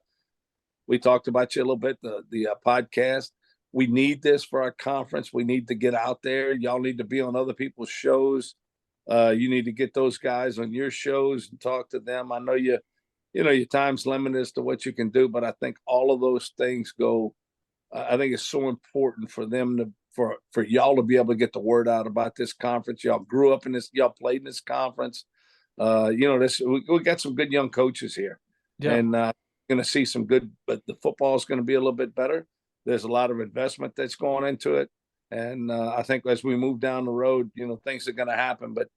We talked about you a little bit, the podcast. We need this for our conference. We need to get out there. Y'all need to be on other people's shows. You need to get those guys on your shows and talk to them. I know your time's limited as to what you can do, but I think all of those things go. I think it's so important for them for y'all to be able to get the word out about this conference. Y'all grew up in this. Y'all played in this conference. We got some good young coaches here, Yeah. and going to see some good. But the football is going to be a little bit better. There's a lot of investment that's going into it, and I think as we move down the road, things are going to happen. But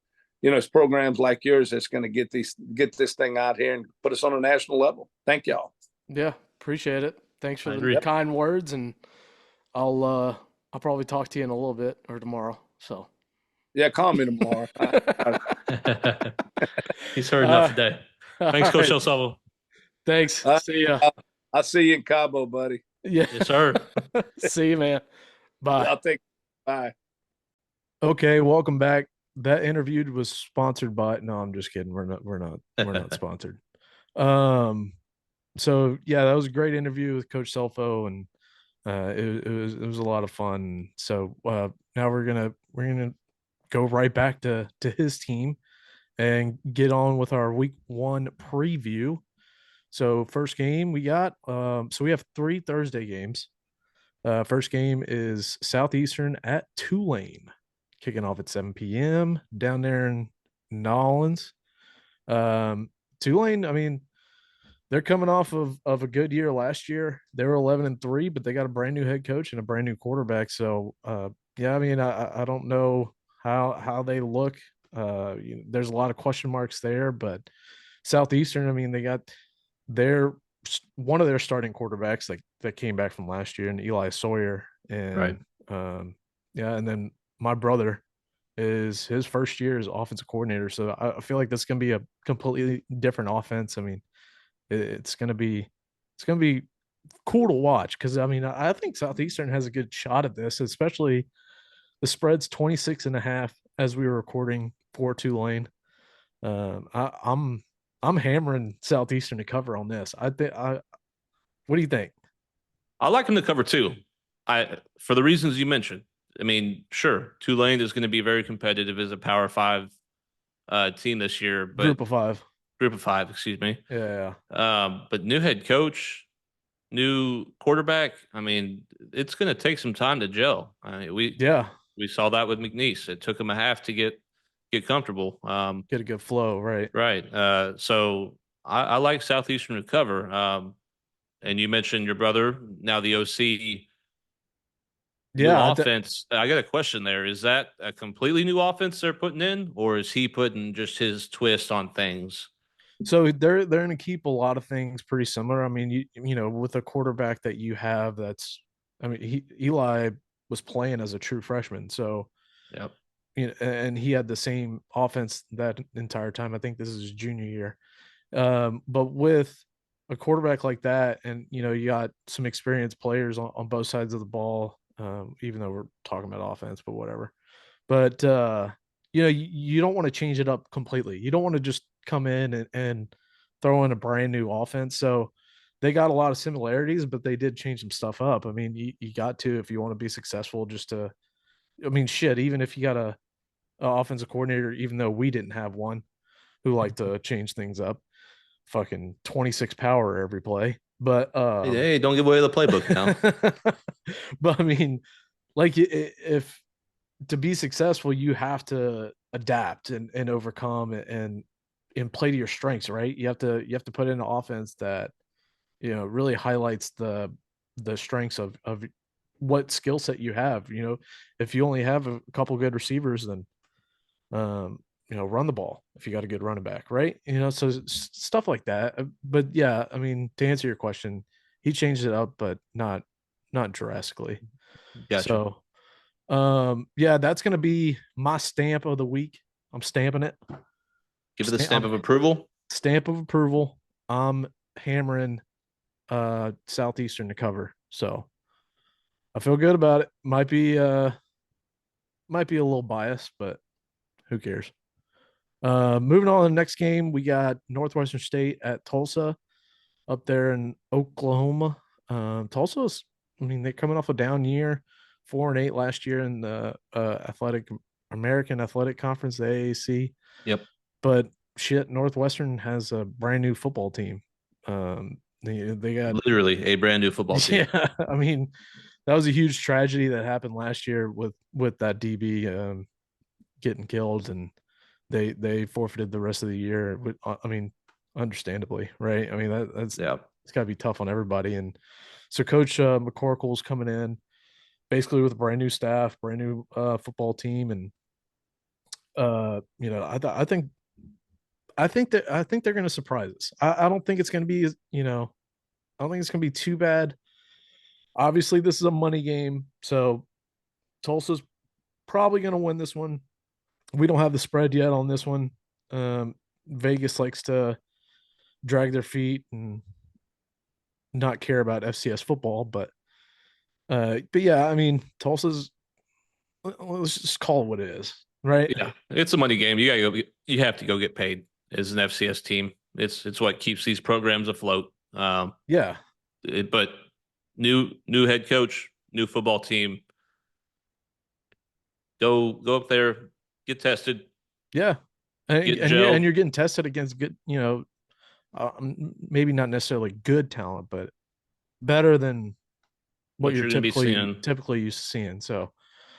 it's programs like yours that's going to get this thing out here and put us on a national level. Thank y'all. Yeah. Appreciate it. Thanks for I the agree. kind words, and I'll probably talk to you in a little bit or tomorrow. So. Yeah, call me tomorrow. He's heard enough Uh, today. all Thanks, Coach right. Scelfo. Thanks. Uh, See ya. I'll see you in Cabo, buddy. Yeah. Yes, sir. See you, man. Bye. I'll take. Bye. Okay, welcome back. That interview was sponsored by. No, I'm just kidding. We're not sponsored. So yeah, that was a great interview with Coach Scelfo, and it was a lot of fun. So now we're gonna go right back to his team and get on with our week 1 preview. So first game we got. So we have 3 Thursday games. First game is Southeastern at Tulane, kicking off at 7 p.m. down there in Nolens. Tulane, I mean, they're coming off of a good year last year. They were 11-3, but they got a brand new head coach and a brand new quarterback. So, yeah, I mean, I don't know how they look. There's a lot of question marks there, but Southeastern, I mean, they got their one of their starting quarterbacks that came back from last year, and Eli Sawyer, and Right. yeah, and then my brother is his first year as offensive coordinator, so I feel like that's going to be a completely different offense. I mean, it's going to be cool to watch because I mean I think Southeastern has a good shot at this, especially the spread's 26.5 as we were recording for Tulane. I'm hammering Southeastern to cover on this. What do you think? I like him to cover too. For the reasons you mentioned. I mean, sure, Tulane is going to be very competitive as a Power Five team this year, but Group of 5. Group of 5, excuse me. Yeah. But new head coach, new quarterback. I mean, it's going to take some time to gel. I mean, we saw that with McNeese. It took him a half to get comfortable. Get a good flow, right? Right. So I like Southeastern to cover. And you mentioned your brother, now the OC. New Yeah, offense. I got a question there. Is that a completely new offense they're putting in, or is he putting just his twist on things? so they're going to keep a lot of things pretty similar. I mean, with a quarterback that you have, I mean, Eli was playing as a true freshman, so Yep. And he had the same offense that entire time. I think this is his junior year. But with a quarterback like that, and you got some experienced players on both sides of the ball, even though we're talking about offense, but whatever. But you don't want to change it up completely. You don't want to just come in and throw in a brand new offense. So they got a lot of similarities, but they did change some stuff up. I mean, you got to, if you want to be successful, just to, I mean, shit, even if you got a offensive coordinator, even though we didn't have one who liked to change things up, fucking 26 power every play. But Hey, don't give away the playbook now. but I mean, like if to be successful, you have to adapt and overcome and play to your strengths, right? You have to put in an offense that really highlights the strengths of what skill set you have. If you only have a couple good receivers, then run the ball if you got a good running back, right? So stuff like that. But yeah, I mean, to answer your question, he changed it up, but not drastically. Gotcha. So yeah, that's gonna be my stamp of the week. I'm stamping it. Give it the stamp of approval. Stamp of approval. I'm hammering Southeastern to cover. So I feel good about it. Might be a little biased, but who cares? Moving on to the next game, we got Northwestern State at Tulsa up there in Oklahoma. Tulsa's, I mean, they're coming off a down year, 4-8 last year in the American Athletic Conference, the AAC. Yep. But shit, Northwestern has a brand new football team. They got literally a brand new football team. Yeah, I mean, that was a huge tragedy that happened last year with that DB getting killed, and they forfeited the rest of the year. I mean, understandably, right? I mean, that's it's got to be tough on everybody. And so Coach McCorkle's coming in basically with a brand new staff, brand new football team, and I think they're going to surprise us. I don't think it's going to be I don't think it's going to be too bad. Obviously, this is a money game, so Tulsa's probably going to win this one. We don't have the spread yet on this one. Vegas likes to drag their feet and not care about FCS football, but yeah, I mean, Tulsa's, let's just call it what it is, right? Yeah, it's a money game. You have to go get paid as an FCS team. It's what keeps these programs afloat. Yeah. But new head coach, new football team. Go up there, get tested. Yeah. And you're getting tested against good, maybe not necessarily good talent, but better than what you're typically used to seeing. So,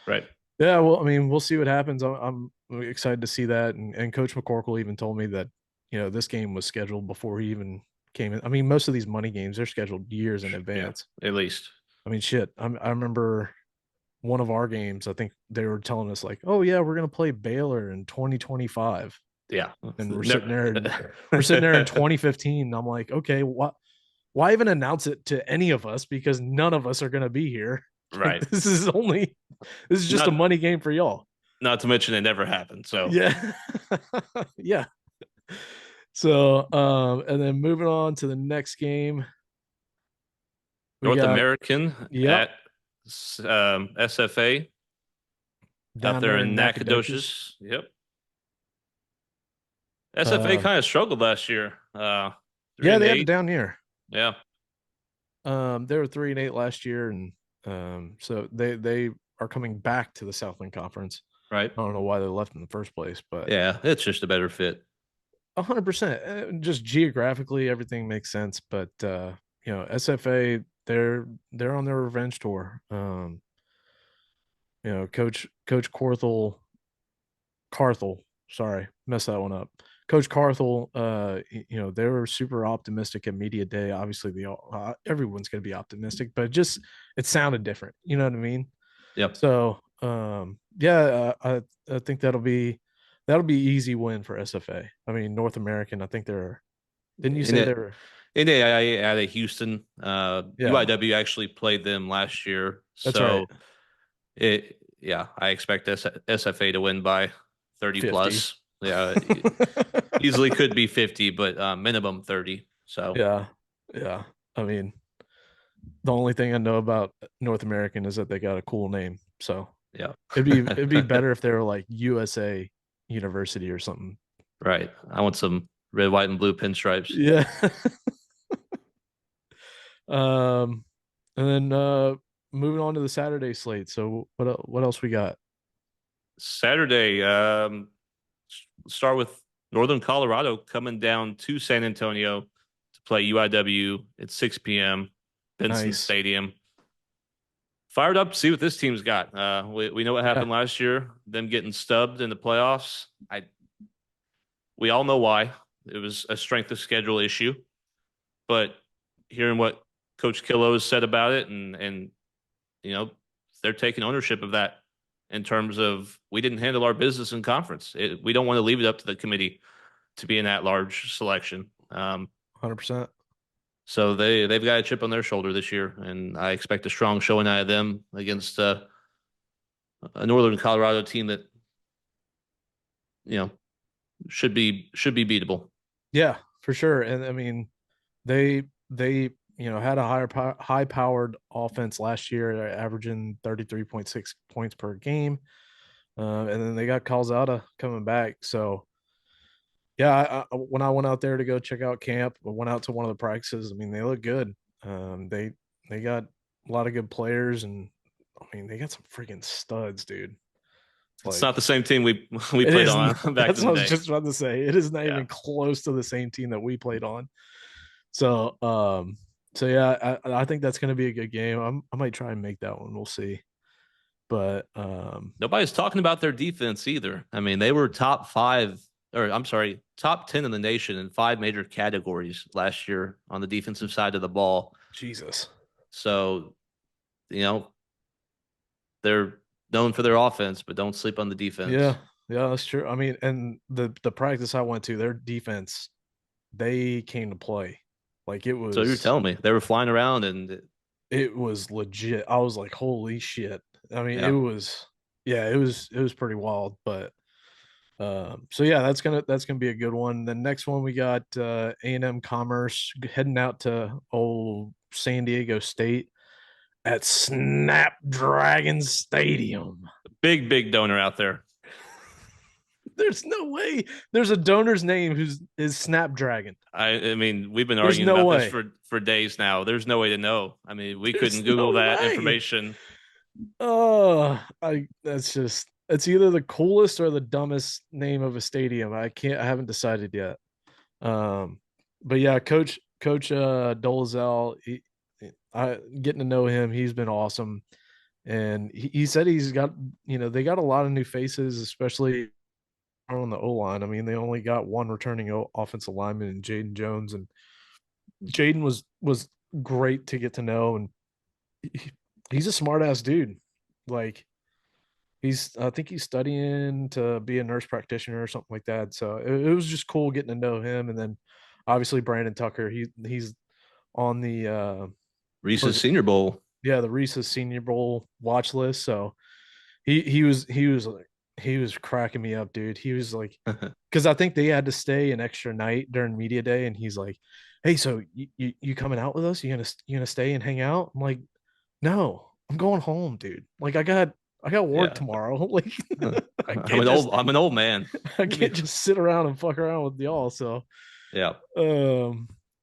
right. Yeah, well, I mean, we'll see what happens. I'm excited to see that. And Coach McCorkle even told me that, this game was scheduled before he even came in. I mean, most of these money games, they're scheduled years in advance. Yeah, at least. I mean, shit. I remember one of our games, I think they were telling us like, oh yeah, we're gonna play Baylor in 2025. Yeah. And we're sitting there in 2015. I'm like, okay, why even announce it to any of us? Because none of us are gonna be here. Right. Like, this is just a money game for y'all. Not to mention it never happened. So yeah. Yeah. So and then moving on to the next game. North American at SFA out there in Nacogdoches. Yep. SFA kind of struggled last year. Yeah, they had a down year. Yeah. They were 3-8 last year, and so they are coming back to the Southland Conference. Right. I don't know why they left in the first place, but yeah, it's just a better fit. 100%. Just geographically, everything makes sense. But SFA, they're on their revenge tour. Coach Carthel. Sorry, messed that one up. Coach Carthel, they were super optimistic at media day. Obviously, everyone's going to be optimistic, but it sounded different. You know what I mean? Yep. So, yeah, I think that'll be easy win for SFA. I mean, North American. I think didn't you say they were NAIA out of Houston? UIW actually played them last year. That's right. I expect SFA to win by 30 50. plus. Yeah, easily could be 50, but minimum 30. So yeah. I mean, the only thing I know about North American is that they got a cool name. So yeah, it'd be better if they were like USA University or something. Right. I want some red, white, and blue pinstripes. Yeah. um, and then moving on to the Saturday slate. So what else we got? Saturday, start with Northern Colorado coming down to San Antonio to play UIW at 6 p.m. Benson Nice. Stadium. Fired up to see what this team's got. We know what happened last year, them getting stubbed in the playoffs. We all know why. It was a strength of schedule issue. But hearing what Coach Killo has said about it, and they're taking ownership of that in terms of we didn't handle our business in conference. We don't want to leave it up to the committee to be in that large selection. 100%. So they've got a chip on their shoulder this year, and I expect a strong showing out of them against a Northern Colorado team that should be beatable. Yeah, for sure. And I mean, they had a high powered offense last year, averaging 33.6 points per game. And then they got Calzada coming back. So yeah, when I went out there to go check out camp, I went out to one of the practices. I mean, they look good. They got a lot of good players, and I mean, they got some freaking studs, dude. It's not the same team we it played is on not- back That's in what the I was day. just about to say. It is not Yeah. even close to the same team that we played on. So yeah, I think that's going to be a good game. I might try and make that one. We'll see. But Nobody's talking about their defense either. I mean, they were top 5, or I'm sorry, top 10 in the nation in 5 major categories last year on the defensive side of the ball. Jesus. So, they're known for their offense, but don't sleep on the defense. Yeah, that's true. I mean, and the practice I went to, their defense, they came to play. Like it was. So you're telling me they were flying around and it was legit. I was like, holy shit. I mean, Yeah. it was pretty wild. But so yeah, that's gonna be a good one. The next one we got A&M Commerce heading out to old San Diego State at Snapdragon Stadium. big donor out there. There's no way there's a donor's name is Snapdragon. I mean, we've been There's arguing no about way. this for days now. There's no way to know. I mean, we There's couldn't Google no that way. information. Oh, it's either the coolest or the dumbest name of a stadium. I haven't decided yet. But yeah, Coach Dolezal, I getting to know him, he's been awesome. And he said he's got, they got a lot of new faces, especially on the O line. I mean, they only got one returning offensive lineman in Jaden Jones, and Jaden was great to get to know, and he's a smart ass dude. Like I think he's studying to be a nurse practitioner or something like that. So it was just cool getting to know him. And then obviously Brandon Tucker, he's on the Reese's Senior Bowl. Yeah, the Reese's Senior Bowl watch list. So he was cracking me up, dude. He was like, because I think they had to stay an extra night during media day, and he's like, "Hey, so you coming out with us? You gonna stay and hang out?" I'm like, "No, I'm going home, dude. Like I got work tomorrow. Like I'm an old man. I can't just sit around and fuck around with y'all." So yeah.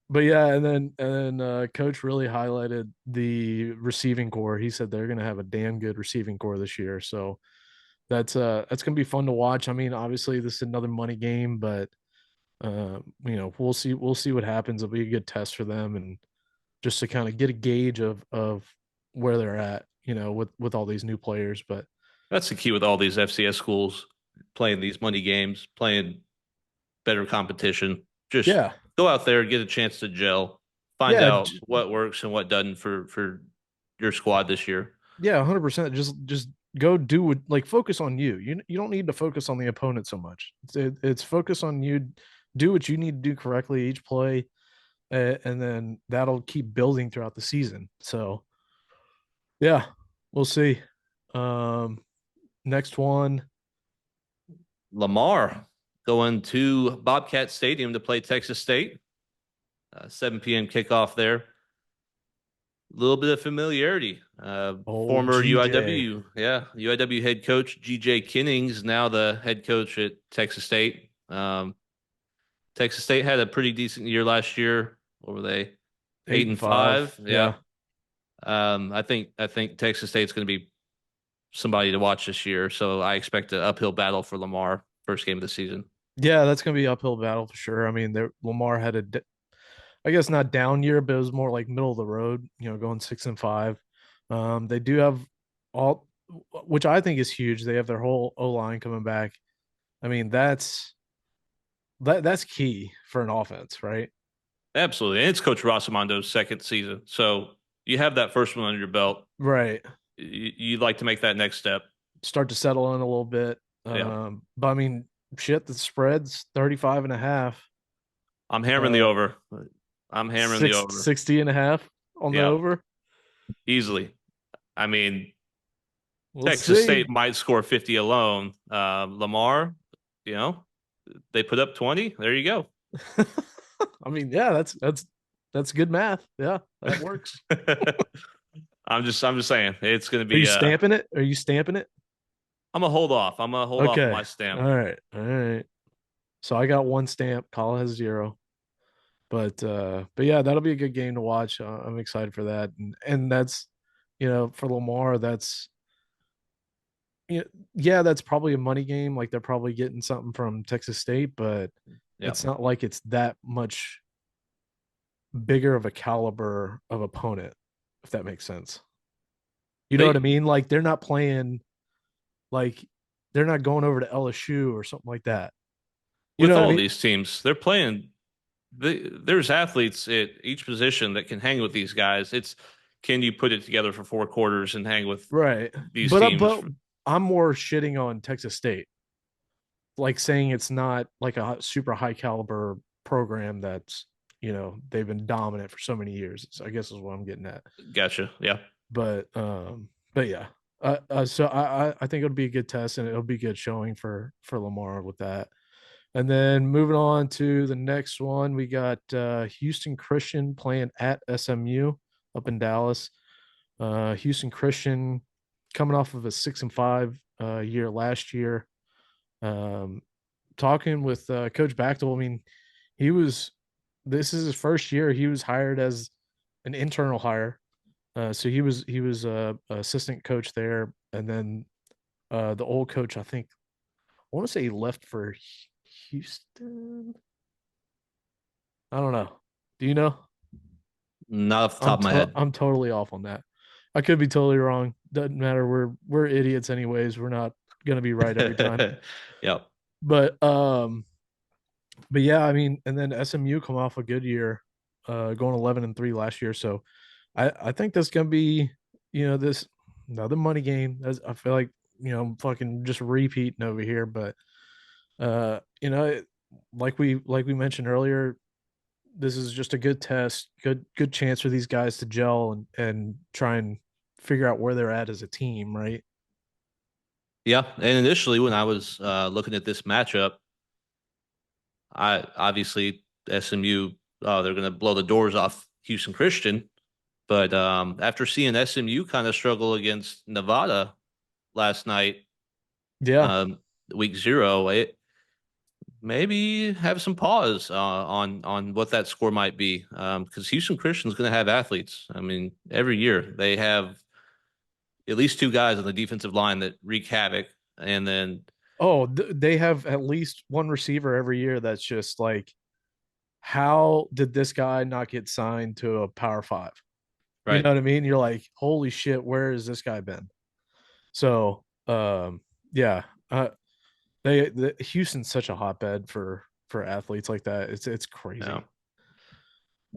But yeah, and then Coach really highlighted the receiving core. He said they're gonna have a damn good receiving core this year. So that's gonna be fun to watch. I mean, obviously this is another money game, but we'll see what happens. It'll be a good test for them, and just to kind of get a gauge of where they're at, with all these new players. But that's the key with all these FCS schools playing these money games, playing better competition. Just go out there, get a chance to gel, find out what works and what doesn't for your squad this year. Yeah, 100%. Just go do what, like, focus on you. You don't need to focus on the opponent so much. It's focus on you. Do what you need to do correctly each play, and then that'll keep building throughout the season. So, yeah, we'll see. Next one, Lamar going to Bobcat Stadium to play Texas State. 7 p.m. kickoff there. little bit of familiarity. Old Former GJ. UIW head coach GJ Kinnings, now the head coach at Texas State. Texas State had a pretty decent year last year. What were they? 8 Eight and and 5. five. Yeah. Yeah. I think Texas State's going to be somebody to watch this year. So I expect an uphill battle for Lamar first game of the season. Yeah, that's gonna be an uphill battle for sure. I mean, Lamar had I guess not down year, but it was more like middle of the road, going 6 and 5. They do have all, which I think is huge. They have their whole O line coming back. I mean, that's key for an offense, right? Absolutely. And it's Coach Rossamondo's second season. So you have that first one under your belt. Right. You'd like to make that next step. Start to settle in a little bit. Yeah. But I mean, shit, the spread's 35.5. I'm hammering the Uh, over. I'm hammering the over. 60.5 on the Yeah, over. easily. I mean, We'll Texas see. State might score 50 alone. Lamar, they put up 20. There you go. I mean, yeah, that's good math. Yeah, that works. I'm just saying it's going to Are you be stamping it? Are you stamping it? I'm gonna hold off. I'm gonna hold off on Okay. my stamp. All right. All right. So I got one stamp. Kyle has 0. But yeah, that'll be a good game to watch. I'm excited for that. And that's, for Lamar, that's, yeah, that's probably a money game. Like they're probably getting something from Texas State, but Yeah. it's not like it's that much bigger of a caliber of opponent, if that makes sense. You know what I They mean? Like like they're not going over to LSU or something like that. You with know what I all mean? these teams, they're playing. There's athletes at each position that can hang with these guys. It's can you put it together for 4 quarters and hang with Right. these But teams? I'm more shitting on Texas State, like saying it's not like a super high caliber program that's, they've been dominant for so many years. I guess is what I'm getting at. Gotcha. Yeah. But yeah. So I think it'll be a good test and it'll be good showing for Lamar with that. And then moving on to the next one, we got Houston Christian playing at SMU up in Dallas. Houston Christian coming off of a 6 and 5 year last year. Um, Talking with Coach Bachtel, I mean, this is his first year. He was hired as an internal hire. So he was a assistant coach there, and then the old coach, I want to say he left for Houston. I don't know. Do you know? Not off the top of my head. I'm totally off on that. I could be totally wrong. Doesn't matter. We're idiots anyways. We're not gonna be right every time. Yep. But but yeah, I mean, and then SMU come off a good year, going 11-3 last year. So I think that's gonna be, this another money game. I feel like, I'm fucking just repeating over here, but uh, you know, like we mentioned earlier, this is just a good test, good chance for these guys to gel and try and figure out where they're at as a team, right? Yeah. And initially, when I was looking at this matchup, I obviously SMU, they're going to blow the doors off Houston Christian. But after seeing SMU kind of struggle against Nevada last night, Yeah. um, week 0, it maybe have some pause on what that score might be. Because Houston Christian is going to have athletes. I mean, every year they have at least 2 guys on the defensive line that wreak havoc, and then Oh, they have at least one receiver every year that's just like, how did this guy not get signed to a Power Five? You right. know what I mean? You're like, holy shit, where has this guy been? So, yeah, Houston's such a hotbed for athletes like that. It's crazy. Yeah.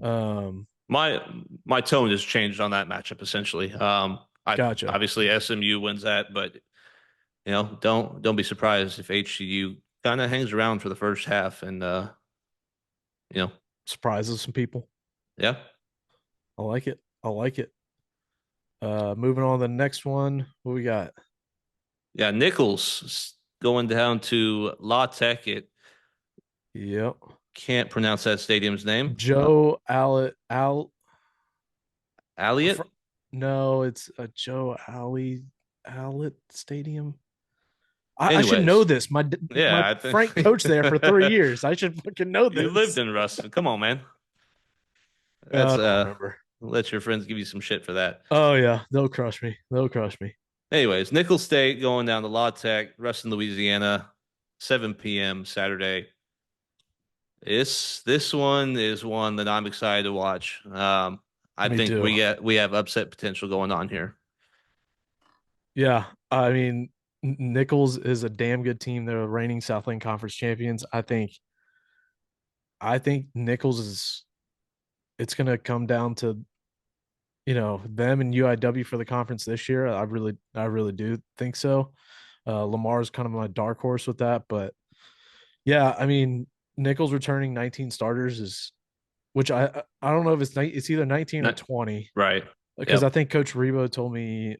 Um, My tone has changed on that matchup essentially. I Gotcha. obviously SMU wins that, but don't be surprised if HCU kind of hangs around for the first half and you know, Surprises some people. yeah. I like it. I like it. Moving on to the next one. What we got? Yeah, Nichols going down to La Tech. It Yep. can't pronounce that stadium's name. Joe Al Elliott? No, it's a Joe Allett Stadium. I should know Anyways, this. My yeah, I Frank think coached there for 3 years. I should fucking know you lived this. in Ruston. Come on, man. I That's don't remember. let your friends give you some shit for that. Oh yeah, they'll crush me. They'll crush me. Anyways, Nicholls State going down to La Tech, Ruston, Louisiana, 7 p.m. Saturday. This one is one that I'm excited to watch. I Me think too. we have upset potential going on here. Yeah, I mean, Nichols is a damn good team. They're the reigning Southland Conference champions. I think Nichols is. It's going to come down to them and UIW for the conference this year. I really do think so. Lamar's kind of my dark horse with that, but yeah, I mean, Nichols returning 19 starters is, which I don't know if it's either 19 or Not- 20, right. because I Yep. think Coach Rebo told me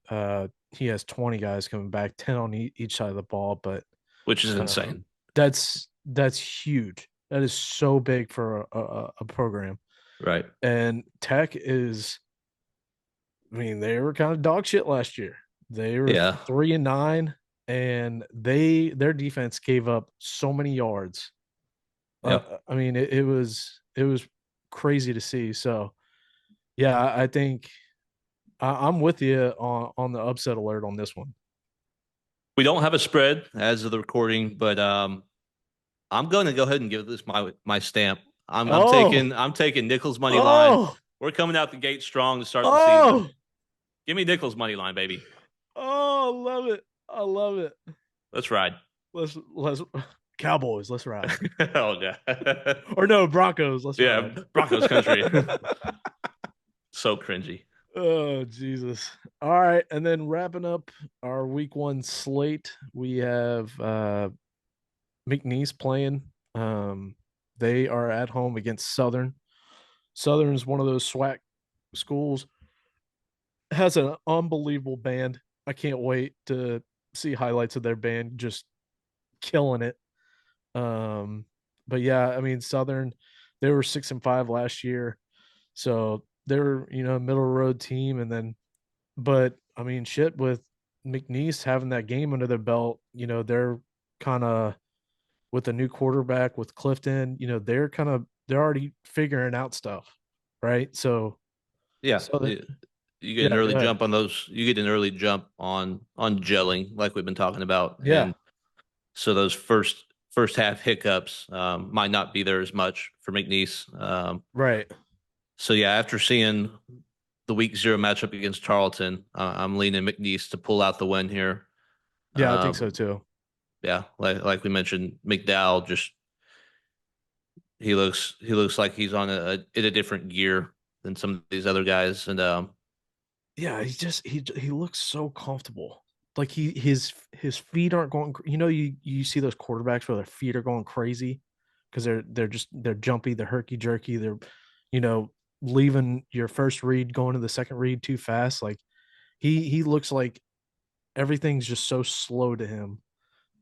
he has 20 guys coming back, 10 on each side of the ball, but Which is uh, insane. that's huge. That is so big for a program. Right. And Tech is, I mean, they were kind of dog shit last year. They were Yeah. 3-9, and their defense gave up so many yards. Yep. I mean, it was crazy to see. So yeah, I think I'm with you on the upset alert on this one. We don't have a spread as of the recording, but I'm going to go ahead and give this my stamp. Oh, I'm taking Nichols money line. oh, We're coming out the gate strong to start the season. oh, Give me Nichols money line, baby. oh, I love it. I love it. Let's ride. Let's Cowboys, let's ride. Oh yeah. Or no, Broncos, let's Yeah, ride. Broncos country. So cringy. Oh, Jesus. All right. And then wrapping up our week one slate, we have McNeese playing. They are at home against Southern. Southern is one of those SWAC schools. Has an unbelievable band. I can't wait to see highlights of their band just killing it. Um, but yeah, I mean Southern, they were 6-5 last year. So they're, middle road team. And then, but I mean, shit, with McNeese having that game under their belt, they're kind of with a new quarterback with Clifton, they're already figuring out stuff, right? So, Yeah. so that, You get an yeah, go early ahead. jump on those. You get an early jump on gelling, like we've been talking about, Yeah, and so those first half hiccups might not be there as much for McNeese. right. So yeah, after seeing the week 0 matchup against Tarleton, I'm leaning McNeese to pull out the win here. Yeah, I think so Um, too. yeah, like we mentioned, McDowell just he looks like he's on in a different gear than some of these other guys, and Yeah, he looks so comfortable. Like his feet aren't going. You see those quarterbacks where their feet are going crazy because they're jumpy, they're herky jerky, they're you know leaving your first read going to the second read too fast. Like he looks like everything's just so slow to him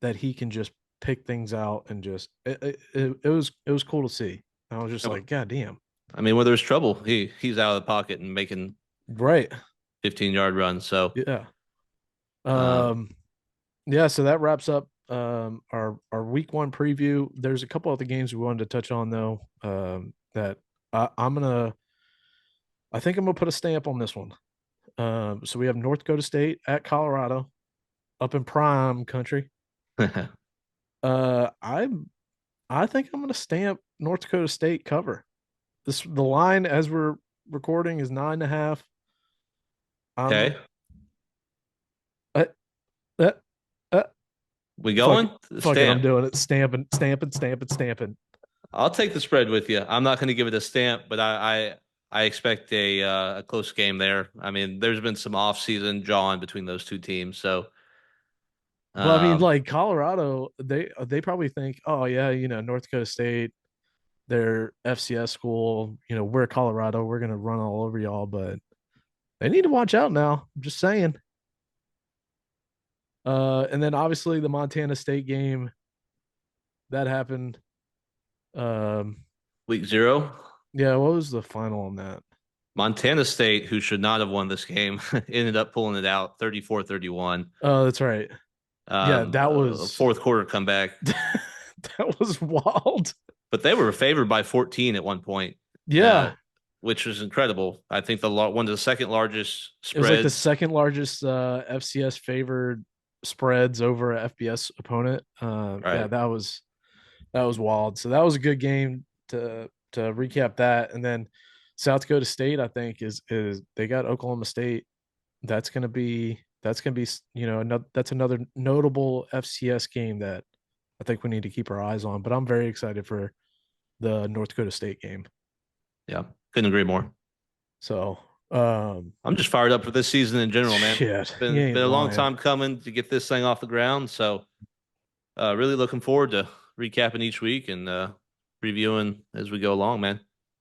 that he can just pick things out and just it was cool to see. I was just like, God damn. I mean, where there's trouble, he's out of the pocket and making Right. 15-yard runs. So Yeah. um, Um yeah, so that wraps up our week one preview. There's a couple other games we wanted to touch on though. That I think I'm gonna put a stamp on this one. So we have North Dakota State at Colorado up in prime country. I think I'm gonna stamp North Dakota State cover. The line as we're recording is 9.5. I'm okay, uh, uh, uh, we fuck going it, fuck it. I'm stamp. doing it. Stamping, stamping, stamping, stamping. I'll take the spread with you. I'm not going to give it a stamp, but I expect a close game there. I mean, there's been some off-season jawing between those two teams, so Well, I mean, um, like Colorado, they probably think, oh yeah, North Dakota State, they're FCS school. We're Colorado, we're gonna run all over y'all, but they need to watch out now. I'm just saying. And then obviously the Montana State game that happened. Um, week 0. yeah, what was the final on that? Montana State, who should not have won this game, ended up pulling it out 34-31. Oh, that's right. Yeah, that was fourth quarter comeback. that was wild. But they were favored by 14 at one point. Yeah. Which was incredible. I think one of the second largest spreads. It was like the second largest FCS favored spreads over a FBS opponent. Right. Yeah, that was wild. So that was a good game to recap that. And then South Dakota State, I think, is they got Oklahoma State. That's gonna be that's another notable FCS game that I think we need to keep our eyes on. But I'm very excited for the North Dakota State game. Yeah, couldn't agree more. So I'm just fired up for this season in general, man. Shit, It's been a long time coming to get this thing off the ground. So really looking forward to recapping each week and reviewing as we go along, man.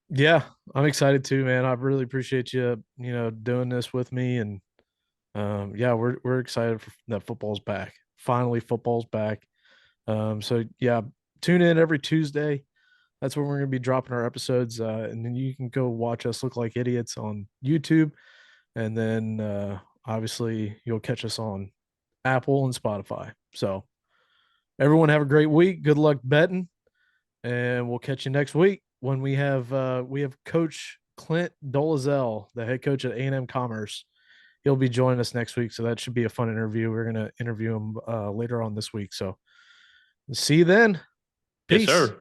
Yeah, I'm excited too, man. I really appreciate you, doing this with me. And yeah, we're excited that football's back. Finally, football's back. So yeah, tune in every Tuesday. That's when we're gonna be dropping our episodes. And then you can go watch us look like idiots on YouTube. And then obviously you'll catch us on Apple and Spotify. So everyone have a great week. Good luck betting. And we'll catch you next week when we have Coach Clint Dolezal, the head coach at A&M Commerce. He'll be joining us next week, so that should be a fun interview. We're going to interview him later on this week. So see you then. Peace. Yes, sir.